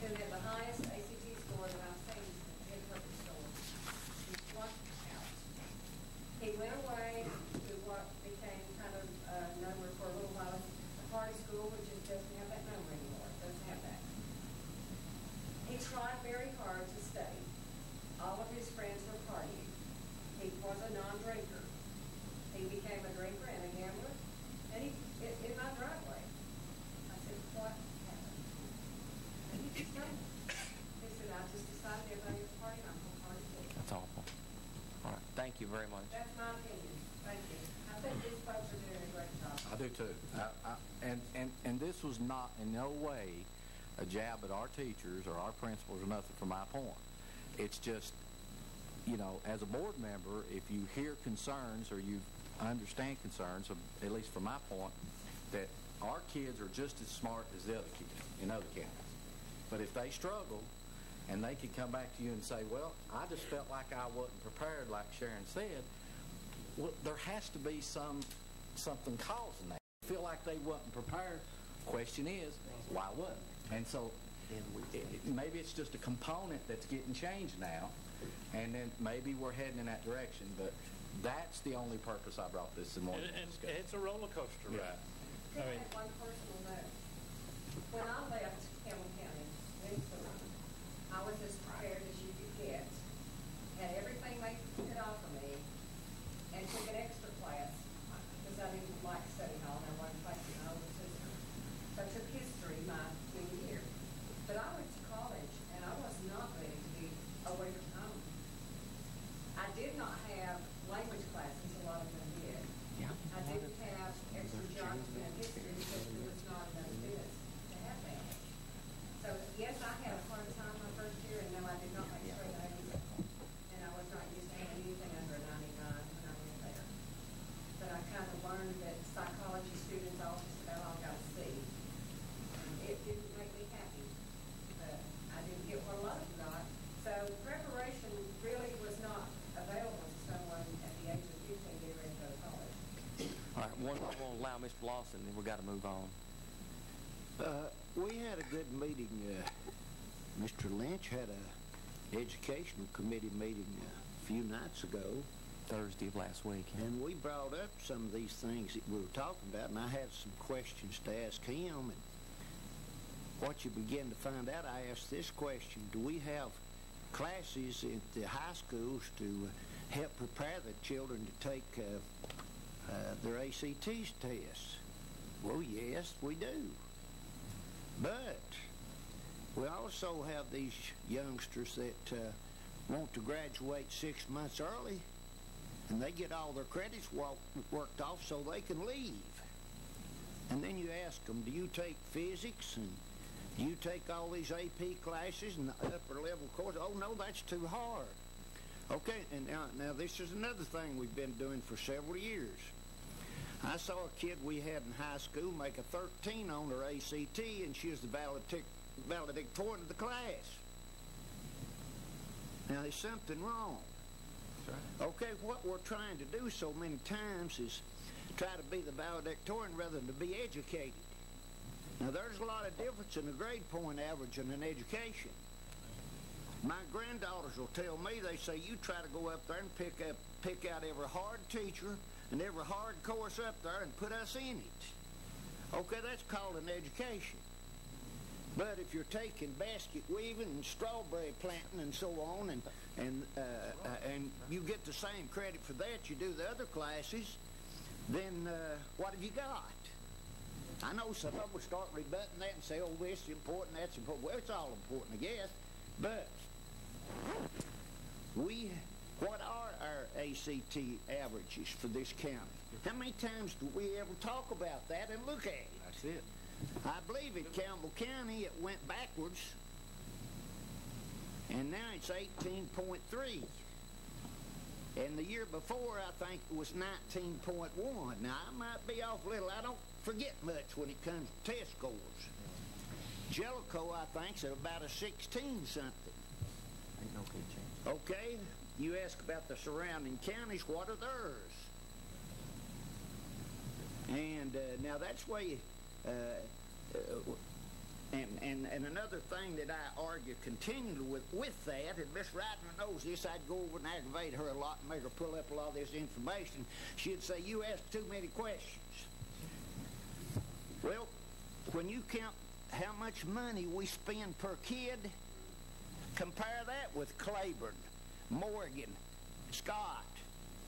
S3: who had the highest ACT score that I've seen in public schools. He flunked out. He went away to what became kind of number for a little while, a party school, which doesn't have that number anymore. It doesn't have that. He tried very hard to
S1: you very much.
S10: That's my opinion. Thank you. I think these folks are doing a great job.
S13: I do too. And this was not in no way a jab at our teachers or our principals or nothing from my point. It's just, you know, as a board member, if you hear concerns or you understand concerns, at least from my point, that our kids are just as smart as the other kids in other counties. But if they struggle, and they could come back to you and say, well, I just felt like I wasn't prepared, like Sharon said, well, there has to be something causing that. Feel like they wasn't prepared. Question is, why wasn't? And so maybe it's just a component that's getting changed now, and then maybe we're heading in that direction. But that's the only purpose I brought this in morning.
S14: And it's a roller coaster ride.
S10: I mean, one personal note. When I left Campbell County, Minnesota, I was as prepared as you could get, had everything they could offer me, and took an extra class because I didn't like study hall and I wanted to play with my older sister. So I took history my junior year. But I went to college and I was not ready to be away from home. I did not have language classes, a lot of them did.
S1: Yeah.
S10: I didn't have extra geography and history because there was not enough students to have that. So yes, I had a hard time my first year, and no, I did not make straight A's, and I was not used to having anything under a 99 when I went there. But I kind of learned that psychology students all just about all got a C. And it didn't make me happy, but I didn't get what a lot of them got. So preparation really was not available to someone at the age of 15 getting ready to go to college.
S1: All right, one more will allow Mr. Lawson, then we've got to move on.
S16: We had a good meeting. Mr. Lynch had a educational committee meeting a few nights ago.
S1: Thursday of last week.
S16: And we brought up some of these things that we were talking about, and I had some questions to ask him. And what you begin to find out, I asked this question: do we have classes at the high schools to help prepare the children to take their ACT tests? Well, yes, we do. But we also have these youngsters that want to graduate 6 months early, and they get all their credits worked off so they can leave. And then you ask them, do you take physics, and do you take all these AP classes and the upper level courses? Oh, no, that's too hard. Okay, and now this is another thing we've been doing for several years. I saw a kid we had in high school make a 13 on her ACT, and she was the valedictorian of the class. Now, there's something wrong. Okay, what we're trying to do so many times is try to be the valedictorian rather than to be educated. Now, there's a lot of difference in the grade point average in an education. My granddaughters will tell me, they say, you try to go up there and pick out every hard teacher and every hard course up there and put us in it. Okay, that's called an education. But if you're taking basket weaving and strawberry planting and so on, and you get the same credit for that you do the other classes, then what have you got? I know some of them will start rebutting that and say, oh, this is important, that's important. Well, it's all important, I guess. But what are our ACT averages for this county? How many times do we ever talk about that and look at it?
S13: That's it.
S16: I believe in Campbell County it went backwards, and now it's 18.3. And the year before, I think it was 19.1. Now, I might be off a little. I don't forget much when it comes to test scores. Jellicoe, I think, is at about a 16-something.
S1: Ain't no good chance.
S16: Okay, you ask about the surrounding counties, what are theirs? And now that's why you... And another thing that I argue continually with that, and Miss Reitman knows this, I'd go over and aggravate her a lot and make her pull up a lot of this information. She'd say, you ask too many questions. Well, when you count how much money we spend per kid, compare that with Claiborne, Morgan, Scott,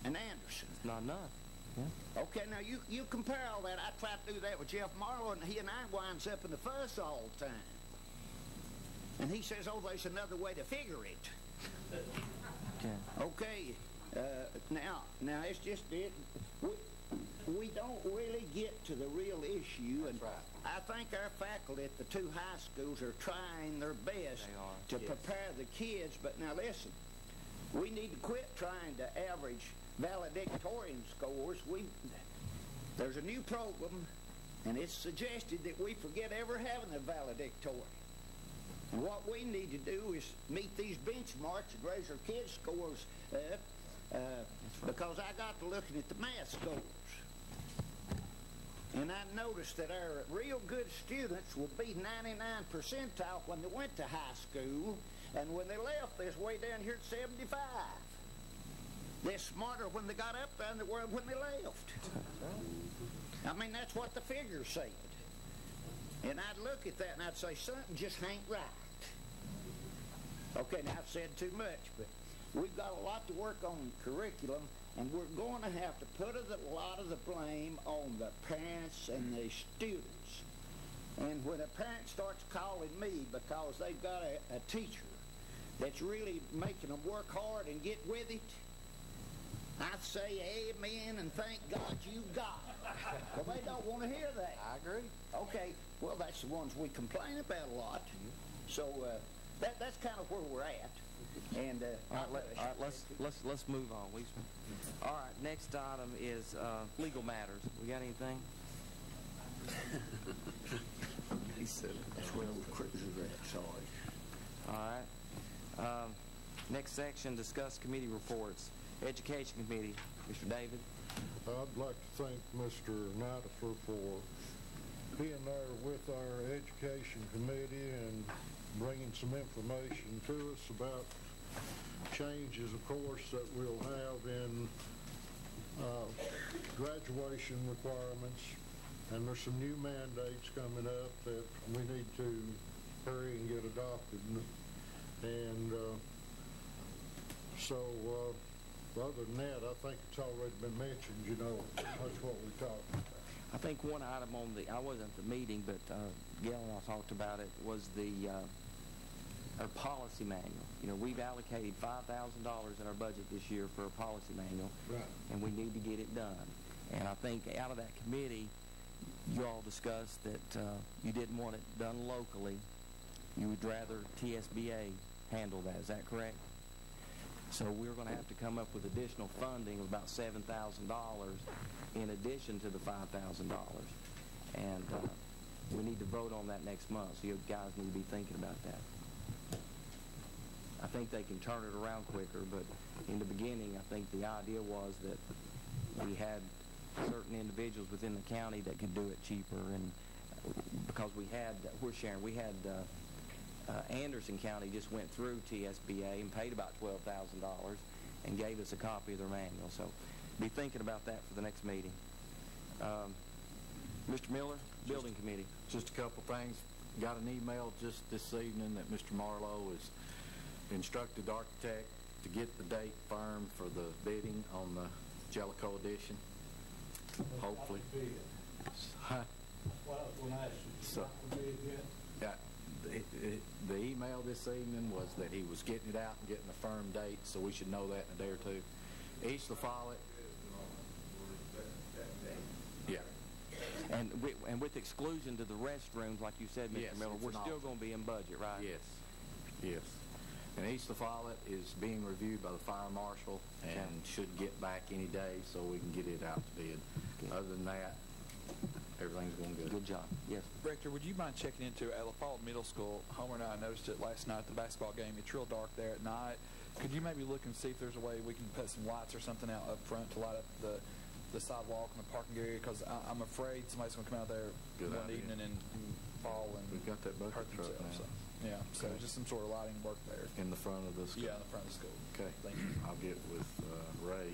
S16: and Anderson.
S1: It's not enough. Yeah.
S16: Okay, now you compare all that. I try to do that with Jeff Marlowe, and he and I winds up in the fuss all the time. And he says, oh, there's another way to figure it.
S1: Okay.
S16: Okay, Now it's just it. We don't really get to the real issue, and I think our faculty at the two high schools are trying their best to prepare the kids. But now listen, we need to quit trying to average valedictorian scores. There's a new program, and it's suggested that we forget ever having a valedictorian. And what we need to do is meet these benchmarks and raise our kids' scores up, because I got to looking at the math scores. And I noticed that our real good students will be 99 percentile when they went to high school, and when they left, they're way down here at 75. They're smarter when they got up than they were when they left. I mean, that's what the figures said. And I'd look at that and I'd say, something just ain't right. Okay, now I've said too much, but we've got a lot to work on in curriculum, and we're going to have to put a lot of the blame on the parents and the students. And when a parent starts calling me because they've got a teacher that's really making them work hard and get with it, I say amen and thank God you got it. Well, they don't want to hear that.
S13: I agree.
S16: Okay, well, that's the ones we complain about a lot. So that's kind of where we're at. And
S1: all right, let's move on. All right, next item is legal matters. We got anything?
S16: He said it. That's where we're cruising at. Sorry.
S1: All right. Next section, discuss committee reports. Education Committee, Mr. David.
S17: I'd like to thank Mr. Nidifer for being there with our Education Committee and bringing some information to us about changes, of course, that we'll have in graduation requirements. And there's some new mandates coming up that we need to hurry and get adopted. And other than that, I think it's already been mentioned, you know, that's what we talked about.
S1: I think one item on I wasn't at the meeting, but Gail and I talked about it, was our policy manual. You know, we've allocated $5,000 in our budget this year for a policy manual, and we need to get it done. And I think out of that committee, you all discussed that you didn't want it done locally. You would rather TSBA handle that. Is that correct? So we're going to have to come up with additional funding of about $7,000 in addition to the $5,000. And we need to vote on that next month, so you guys need to be thinking about that. I think they can turn it around quicker, but in the beginning, I think the idea was that we had certain individuals within the county that could do it cheaper, and because we had Anderson County just went through TSBA and paid about $12,000 and gave us a copy of their manual. So be thinking about that for the next meeting. Mr. Miller, Building Committee.
S13: Just a couple things. Got an email just this evening that Mr. Marlowe has instructed the architect to get the date firm for the bidding on the Jellicoe addition. Hopefully. Huh? So, yeah. The email this evening was that he was getting it out and getting a firm date, so we should know that in a day or two. East of Follett. Yeah.
S1: And with exclusion to the restrooms, like you said, Mr. Miller, we're still going to be in budget, right?
S13: Yes. Yes. And East of Follett is being reviewed by the fire marshal and should get back any day so we can get it out to bid. Okay. Other than that, everything's going good.
S1: Good job. Yes.
S7: Rector, would you mind checking into La Follette Middle School? Homer and I noticed it last night at the basketball game. It's real dark there at night. Could you maybe look and see if there's a way we can put some lights or something out up front to light up the sidewalk and the parking area? Because I'm afraid somebody's going to come out there one evening and fall and
S13: we've got that bucket truck now.
S7: So, yeah, so just some sort of lighting work there.
S13: In the front of the school?
S7: Yeah, in the front of the school.
S13: Okay.
S7: Thank you.
S13: I'll get with Ray.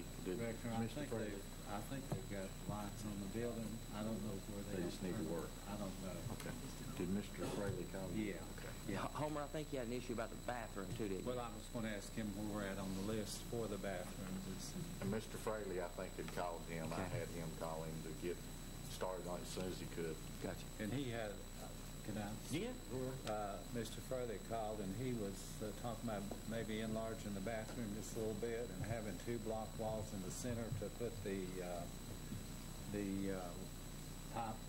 S8: I think they've got lights on the building. I don't know where
S13: they just need to work.
S8: I don't know.
S13: Okay. Did Mr. Fraley call you?
S8: Yeah.
S13: Okay.
S1: Yeah. Homer, I think you had an issue about the bathroom, too, didn't you?
S8: Well, I was going to ask him where we're at on the list for the bathrooms.
S13: And Mr. Fraley, I think, had called him. Okay. I had him call him to get started on it as soon as he could.
S1: Gotcha.
S8: And he had Can I?
S1: Yeah.
S8: Mr. Furley called, and he was talking about maybe enlarging the bathroom just a little bit and having 2 block walls in the center to put the pipe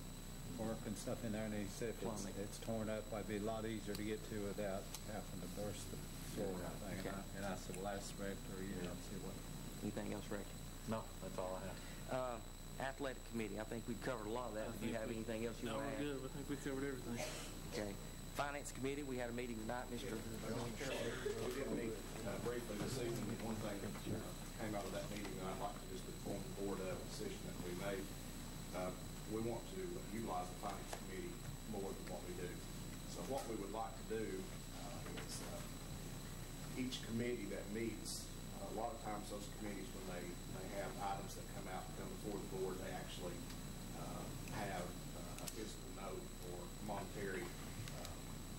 S8: work and stuff in there. And he said if it's torn up, it'd be a lot easier to get to without having to burst the floor.
S1: Okay.
S8: And I said, well, that's Rector. See what.
S1: Anything else, Rector?
S13: No, that's all I have.
S1: Athletic committee, I think we covered a lot of that. Do you have anything else you want to add?
S4: No, we're good. I think we covered everything.
S1: Okay. Finance committee, we had a meeting tonight, Mr.
S6: We did meet briefly this evening. One thing that came out of that meeting that I'd like to just inform the board of a decision that we made. We want to utilize the finance committee more than what we do. So what we would like to do is each committee that meets, a lot of times those committees, when they have items that come before the board, they actually have a physical note or monetary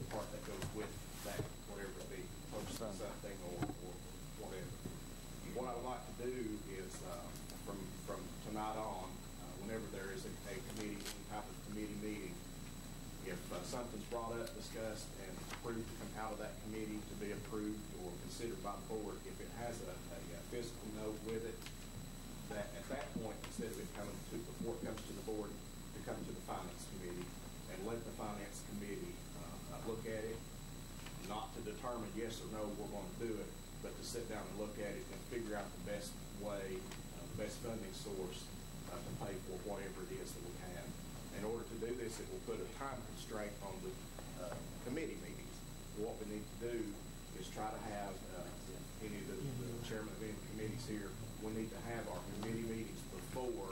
S6: part that goes with that, whatever it be, purchasing something or whatever. What I would like to do is from tonight on, whenever there is a committee, any type of committee meeting, if something's brought up, discussed, and approved to come out of that committee to be approved or considered by the board, if it has a physical note with it, that at that point, instead of it coming to, before it comes to the board, to come to the finance committee and let the finance committee look at it, not to determine yes or no we're going to do it, but to sit down and look at it and figure out the best way, the best funding source to pay for whatever it is that we have. In order to do this, it will put a time constraint on the committee meetings. What we need to do is try to have any of the chairman of any committees here, we need to have our committee meetings before,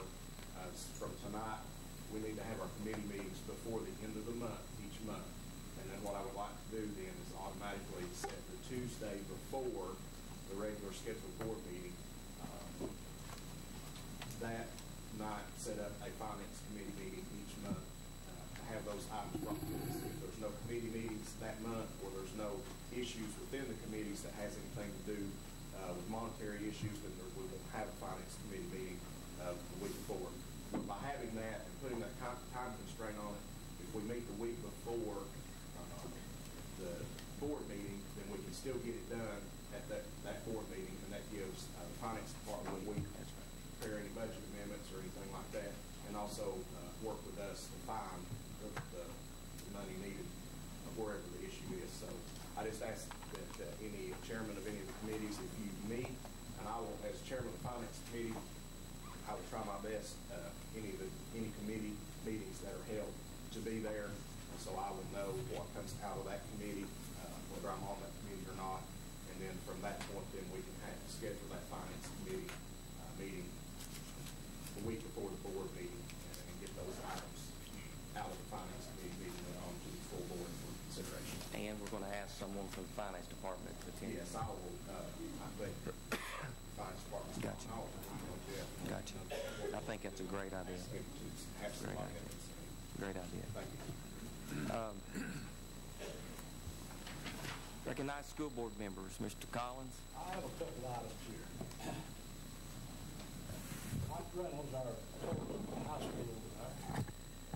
S6: from tonight, we need to have our committee meetings before the end of the month, each month. And then what I would like to do then is automatically set the Tuesday before the regular scheduled board meeting. That night, set up a finance committee meeting each month to have those items brought to us. If there's no committee meetings that month, or there's no issues within the committees that has anything to do with monetary issues, then we will have a finance committee meeting the week before. But by having that and putting that time constraint on it, if we meet the week before the board meeting, then we can still get it done at that board meeting, and that gives the finance department a week to prepare any budget amendments or anything like that, and also work with us to find the money needed wherever the issue is. So I just ask that any chairman of any of the committees, if you meet, and I will, as chairman of the finance committee, I will try my best any committee meetings that are held to be there, so I would know what comes out of that committee, whether I'm on that committee or not, and then from that point, then we can schedule that finance committee meeting the week before the board meeting and get those items out of the finance committee meeting and on to the full board for consideration.
S1: And we're going to ask someone from the finance department to attend.
S6: Yes, I will. I think the finance department's
S1: Gotcha. Gotcha. I think that's a great idea. Great idea. Great idea.
S6: Thank you.
S1: Recognized school board members, Mr. Collins.
S12: I have a couple items here. Mike Reynolds, our high school,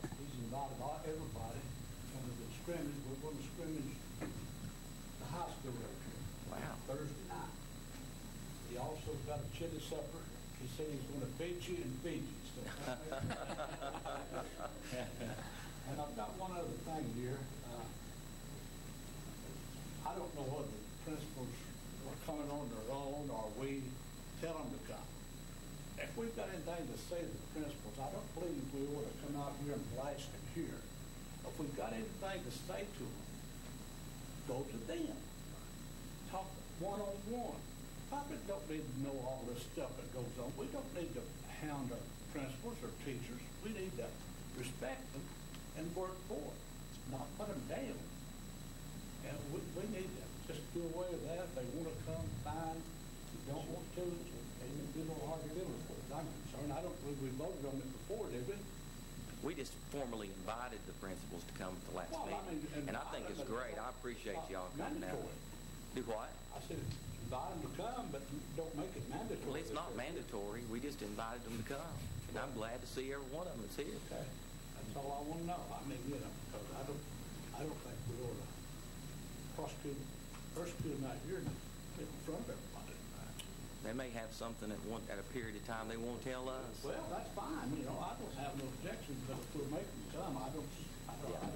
S12: he's invited everybody to the scrimmage. We're going to scrimmage the high school Thursday night. He also got a chili supper. He said he's going to feed you and feed you. So and I've got one other thing here. I don't know whether the principals are coming on their own or we tell them to come. If we've got anything to say to the principals, I don't believe we ought to come out here and blast them here. If we've got anything to say to them, go to them. Talk one-on-one. Probably don't need to know all this stuff that goes on. We don't need to hound our principals or teachers. We need to respect them and work for it, not put them down. And we need to just do away with that. If they want to come, fine. If they don't want to, they can be a little hard to deal with, as I'm concerned. I don't believe we voted on it before, did we?
S1: We just formally invited the principals to come at the last meeting. And I think it's great. I appreciate y'all coming out. Do what?
S12: I said invite them to come, but don't make it mandatory.
S1: Well, it's not mandatory. We just invited them to come. And I'm glad to see every one of them that's here.
S12: Okay. That's all I want to know. I mean, because I don't I don't think we ought to persecute them out here and get in front of everybody.
S1: They may have something at a period of time they won't tell us.
S12: Well, that's fine, you know, I don't have no objection, but if we're making them come, I don't.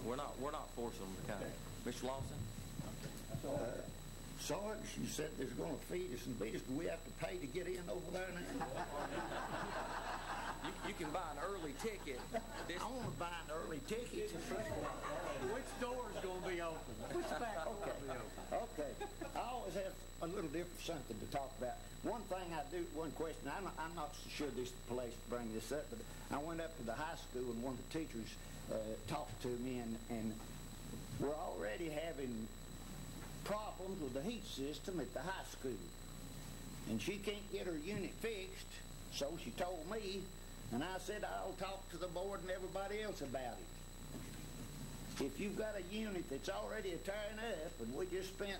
S1: We're not forcing them to come.
S12: Okay.
S1: Mr. Lawson?
S12: That's all.
S16: Sarge, you said they're going to feed us and beat us. Do we have to pay to get in over there now?
S1: You can buy an early ticket.
S16: I want to buy an early ticket. Which door is going to be open? Which back door will be open? Okay. I always have a little different something to talk about. One question, I'm not so sure this is the place to bring this up, but I went up to the high school and one of the teachers talked to me, and we're already having problems with the heat system at the high school. And she can't get her unit fixed, so she told me, and I said I'll talk to the board and everybody else about it. If you've got a unit that's already tearing up, and we just spent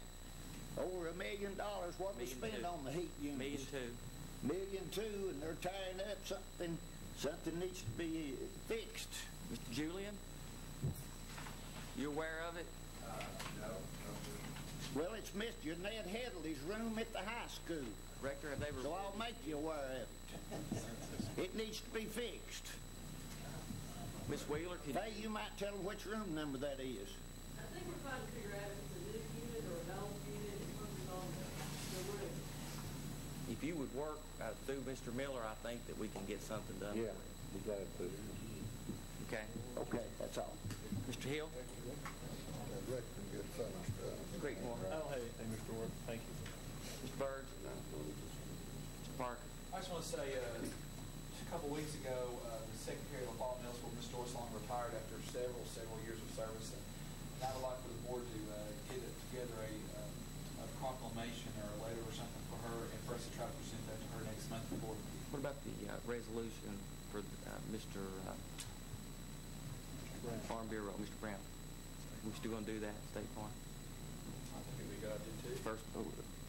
S16: over $1 million, what we spend on the heat units? $1.2 million, and they're tearing up. Something needs to be fixed.
S1: Mr. Julian, you aware of it?
S2: No.
S16: Well, it's Mr. Ned Headley's room at the high school.
S1: Rector, have they
S16: So I'll make you aware of it. It needs to be fixed.
S1: Miss Wheeler,
S16: Hey, you might tell them which room number that is.
S10: I think we're trying to figure out if it's a new unit or an old unit. It comes on the roof.
S1: if you would work through Mr. Miller, I think that we can get something done.
S16: Yeah, be glad to.
S1: Okay.
S16: Okay, that's all.
S1: Mr. Hill? Great morning.
S4: I don't have anything, Mr. Ward. Thank you.
S1: Mr. Bird? Mr. Parker?
S7: I just want to say, a couple weeks ago, the Secretary of the Fall Middle School, Ms. Joyce Long, retired after several years of service. And I would like for the board to get together a proclamation or a letter or something for her, and for us to try to present that to her next month before.
S1: What about the resolution for Mr. Farm Bureau, Mr. Brown? We still going to do that, State Farm?
S7: I think it'd be a good idea, too.
S1: First,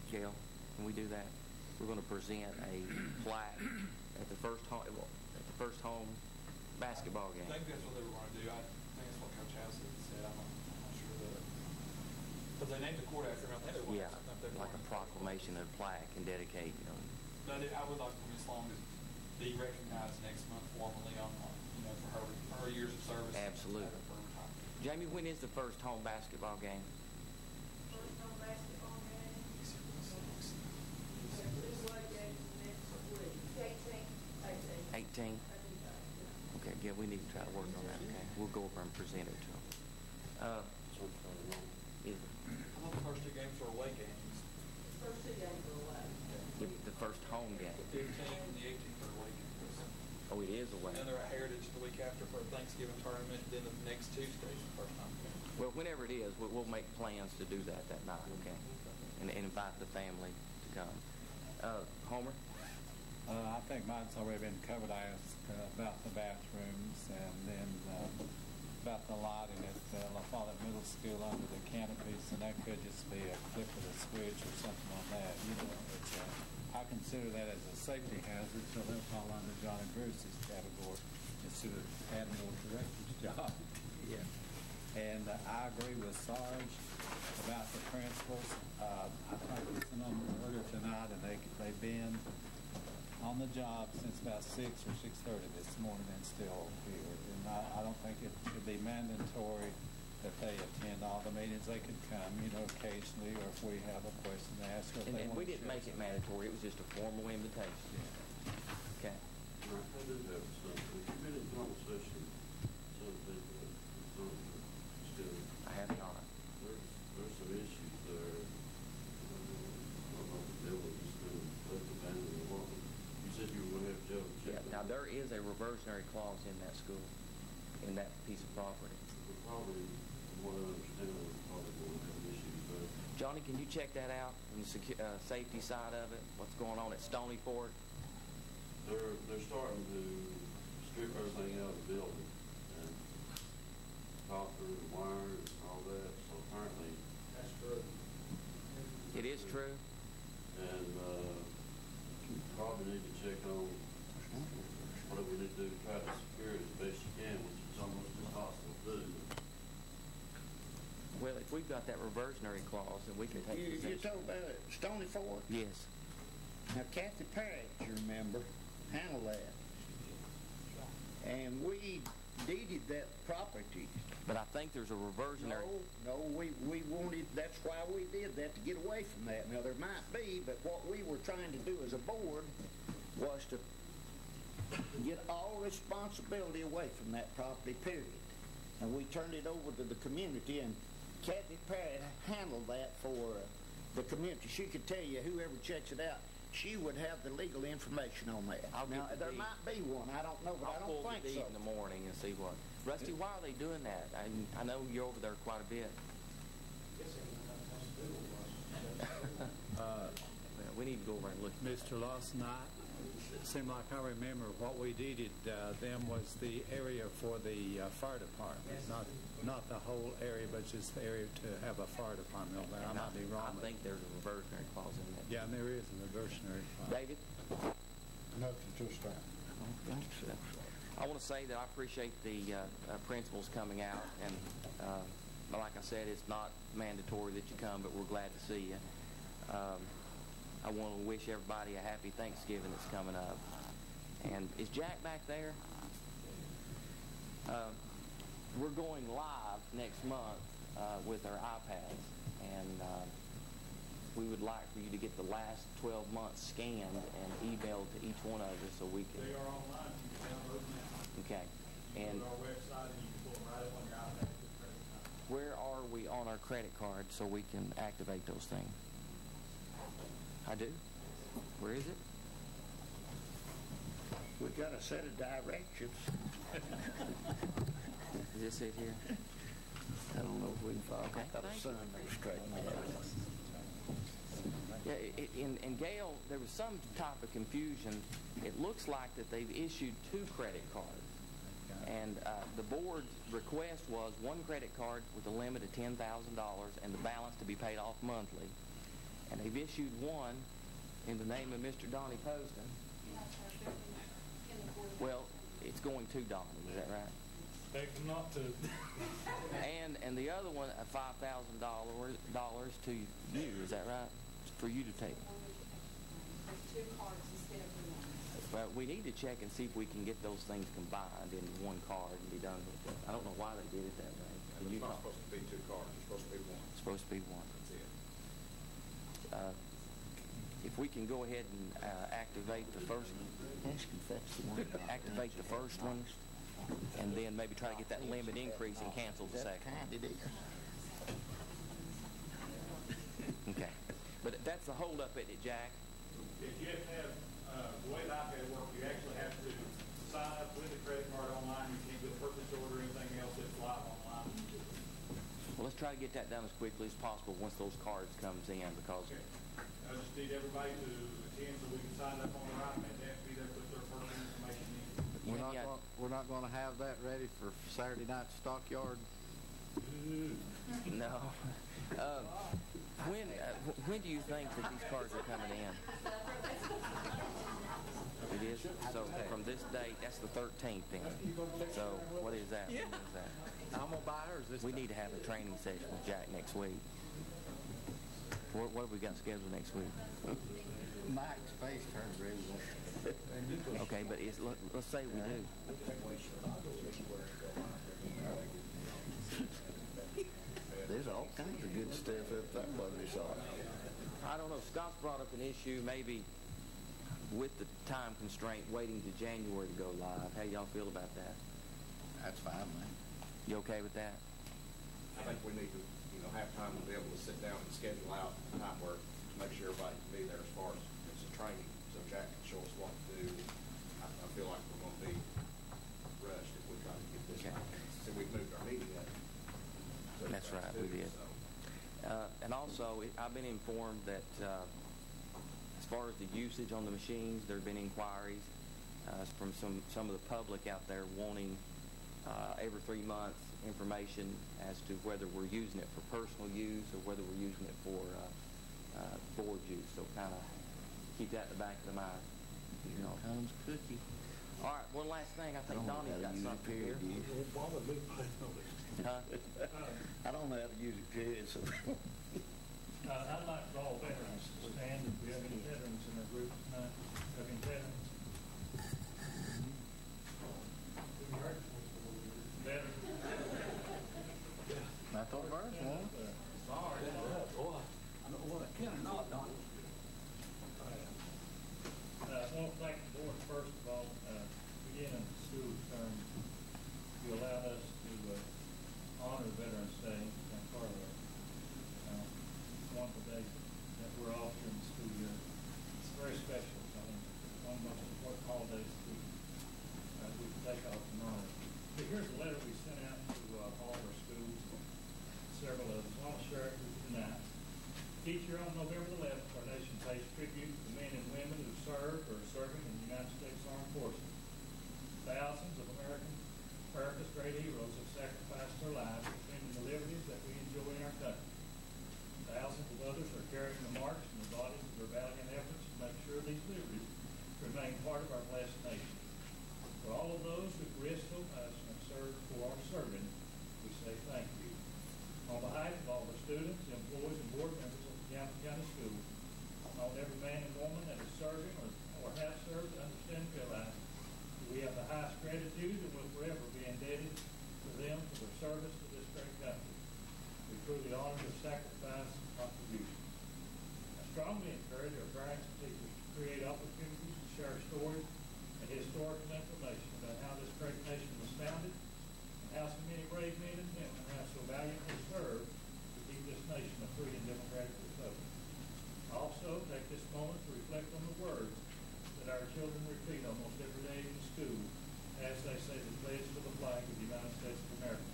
S1: Gail, can we do that? We're going to present a plaque at the first home basketball game.
S7: I think that's what they were going to do. I think that's what Coach House said. I'm not sure that. But they named the court after him. I think they wanted something up there.
S1: Like a proclamation and a plaque and dedicate,
S7: But I would like for Ms. Long to be recognized next month formally on for her years of service.
S1: Absolutely. Jamie, when is the first home basketball game?
S3: First home basketball game. There's 18.
S1: 18? Okay, yeah, we need to try to work on that, okay? We'll go over and present it to them.
S7: I thought the first two games were away games.
S3: First two games are away.
S1: The first home game.
S7: The 15th and the 18th are away games.
S1: Oh, it is away.
S7: And they're at Heritage the week after for a Thanksgiving tournament. Then the next Tuesday is the first time.
S1: Well, whenever it is, we'll make plans to do that night, okay? And invite the family to come. Homer?
S8: I think mine's already been covered. I asked about the bathrooms and then about the lighting at La Follette Middle School under the canopies, and that could just be a flip of the switch or something on that. I consider that as a safety hazard, so they'll fall under Johnny Bruce's category instead of admiral director's job.
S1: Yeah.
S8: And I agree with Sarge about the principals. I talked to some of them earlier tonight, and they've been on the job since about 6 or 6:30 this morning and still here. And I don't think it should be mandatory that they attend all the meetings. They could come, occasionally, or if we have a question to ask.
S1: And we didn't make it mandatory. It was just a formal invitation.
S8: Yeah.
S1: Okay.
S9: I do have something. You've been in conversation with some people still.
S1: I have not.
S9: There's some issues there. I don't know if the devil has been left abandoned or what. You said you were going to have Joe check.
S1: Yeah. Now, there is a reversionary clause in that school, in that piece of property.
S9: We're probably, from what I understand, we're probably going to have issues there.
S1: Johnny, can you check that out from the safety side of it? What's going on at Stony Fort?
S9: They're starting to strip everything out of the building and copper and wire and all that. So apparently
S15: That's true.
S1: It is true.
S9: And probably need to check on what we need to do to try to secure it as best you can, which is almost impossible to do.
S1: Well, if we've got that reversionary clause, then we can take
S16: You
S1: possession.
S16: talking about Stony Fork?
S1: Yes.
S16: Now, Kathy Parrott, you remember, handled that. And we deeded that property.
S1: But I think there's a reversionary...
S16: No, we wanted, that's why we did that, to get away from that. Now, there might be, but what we were trying to do as a board was to get all responsibility away from that property, period. And we turned it over to the community, and Kathy Parrott handled that for the community. She could tell you, whoever checks it out, she would have the legal information on that. Now, there might be one. I don't know, but I don't think so.
S1: I'll pull the deed in the morning and see what. Rusty, why are they doing that? I know you're over there quite a bit. We need to go over and look.
S8: Mr. Lawson, it seemed like I remember what we deeded them was the area for the fire department, not the whole area, but just the area to have a fire department over there. I might be wrong.
S1: I think there's a reversionary clause in that.
S8: Yeah, and there is a reversionary clause.
S1: David?
S17: Nothing to stop.
S1: I want to say that I appreciate the principals coming out, and like I said, it's not mandatory that you come, but we're glad to see you. I want to wish everybody a happy Thanksgiving that's coming up. And is Jack back there? We're going live next month with our iPads, and we would like for you to get the last 12 months scanned and emailed to each one of us so we can...
S15: They are online. You can download them now.
S1: Okay. And
S15: go to our website and you can pull them right up on your iPad with credit card.
S1: where are we on our credit card so we can activate those things? I do. Where is it?
S16: We got a set of directions.
S1: Is this it here?
S16: I don't know if we can follow.
S1: Okay.
S16: I've got a son that straighten that out.
S1: Yeah, in Gale, there was some type of confusion. It looks like that they've issued 2 credit cards. And the board's request was 1 credit card with a limit of $10,000 and the balance to be paid off monthly. And they've issued 1 in the name of Mr. Donnie Poston. Well, it's going to Donnie, is that right?
S14: Beg them not to.
S1: And the other one, $5,000 to you, is that right? For you to take.
S3: There's 2 cards instead of 1.
S1: Well, we need to check and see if we can get those things combined into 1 card and be done with it. I don't know why they did it that way.
S6: It's not supposed to be 2 cards. It's supposed to be 1.
S1: It's supposed to be 1.
S6: That's it.
S1: If we can go ahead and activate the first one, and then maybe try to get that limit increase and cancel the second. Okay. But that's the holdup, isn't it, Jack?
S15: If you have to have, the way the iPad works, you actually have to sign up with the credit card online. You can't do a purchase order or anything else that's live online.
S1: Well, let's try to get that done as quickly as possible once those cards comes in, because...
S15: Okay. I just need everybody to attend so we can sign up on their iPad. They have to be there, put their personal information in.
S13: We're not going to have that ready for Saturday night stockyard.
S1: No. When do you think that these cards are coming in? It is? So from this date, that's the 13th then. So what is that?
S13: Yeah.
S1: When is that?
S13: I'm going to buy hers this
S1: We
S13: time.
S1: need to have a training session with Jack next week. What have we got scheduled next week?
S16: Mike's face turned red.
S1: Okay, but let's say we do.
S16: There's all kinds of good stuff up there, but it's all.
S1: I don't know. Scott's brought up an issue, maybe with the time constraint, waiting to January to go live. How y'all feel about that?
S13: That's fine, man.
S1: You okay with that?
S6: I think we need to, have time to be able to sit down and schedule out time work to make sure everybody can be there as far as it's a training, so Jack can show us what to do. I feel like we're going to be rushed if we try to get this.
S1: Okay.
S6: So we've moved our meeting up.
S1: That's right, we did. And also, I've been informed that as far as the usage on the machines, there have been inquiries from some of the public out there wanting every 3 months information as to whether we're using it for personal use or whether we're using it for board use. So kind of keep that in the back of the mind.
S16: Here comes Cookie.
S1: All right, one last thing. I think Donnie's got something here. Huh?
S16: I don't know how to use a kid, so.
S14: I'd like for all veterans to stand. If we have any veterans in our group tonight, have any veterans? Veterans.
S13: I thought Burns won.
S12: Sorry. Boy, I don't know what I can or not, Don.
S14: I want to thank the board, first of all, beginning of the school term, you allowed us to honor Veterans Day and part of it. Wonderful day that we're off during the school year. It's very special. I think it's one of the most important holidays we can take off and honor. But here's a letter we sent out to all of our schools, several of us. I'll share it with you tonight. Each year on November 11th, our nation pays tribute to the men and women who served or are serving in the United States Armed Forces. Thousands of America's great heroes have sacrificed their lives defending the liberties that we enjoy in our country. Thousands of others are carrying the marks and the bodies of their valiant efforts to make sure these liberties remain part of our blessed nation. For all of those who risked so much and have served or are serving, we say thank you. On behalf of all the students, employees, and board members of the Campbell County Schools, on every man and woman that is serving or has served and understand and realize that we have the highest gratitude and will forever be indebted to them for their service to this great country. We truly honor their sacrifice and contributions. I strongly encourage our parents and teachers to create opportunities to share stories and historical information about how this great nation was founded and how so many brave men and women have so valiantly served to keep this nation a free and democratic republic. Also, take this moment to reflect on the words that our children repeat almost every day in school as they say the pledge to the flag of the United States of America.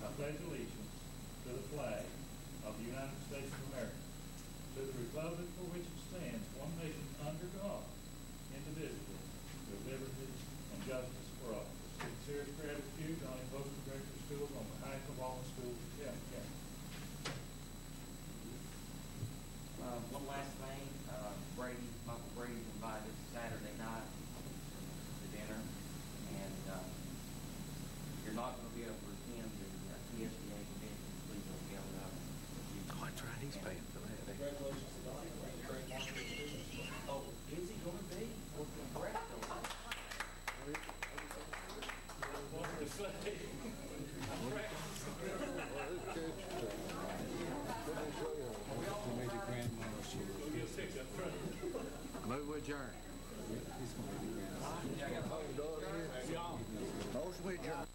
S14: I pledge allegiance to the flag of the United States of America, to the republic for which it stands, one nation under God, indivisible, with liberty and justice for all. With sincere gratitude, Donnie Postal, Director of Schools, on behalf of all the schools in Campbell County.
S1: One last thing, Michael Brady's invited us Saturday night to dinner, and you're not going to be able to attend the PSBA convention. Please don't give it up.
S13: Oh, that's right. He's paying for that.
S15: Congratulations to Donnie. Great contribution.
S1: Oh, is he going to be? Well, congratulations.
S14: What to say?
S13: Move with adjourn. He's going to be the grand marshal.
S16: Motion we adjourn.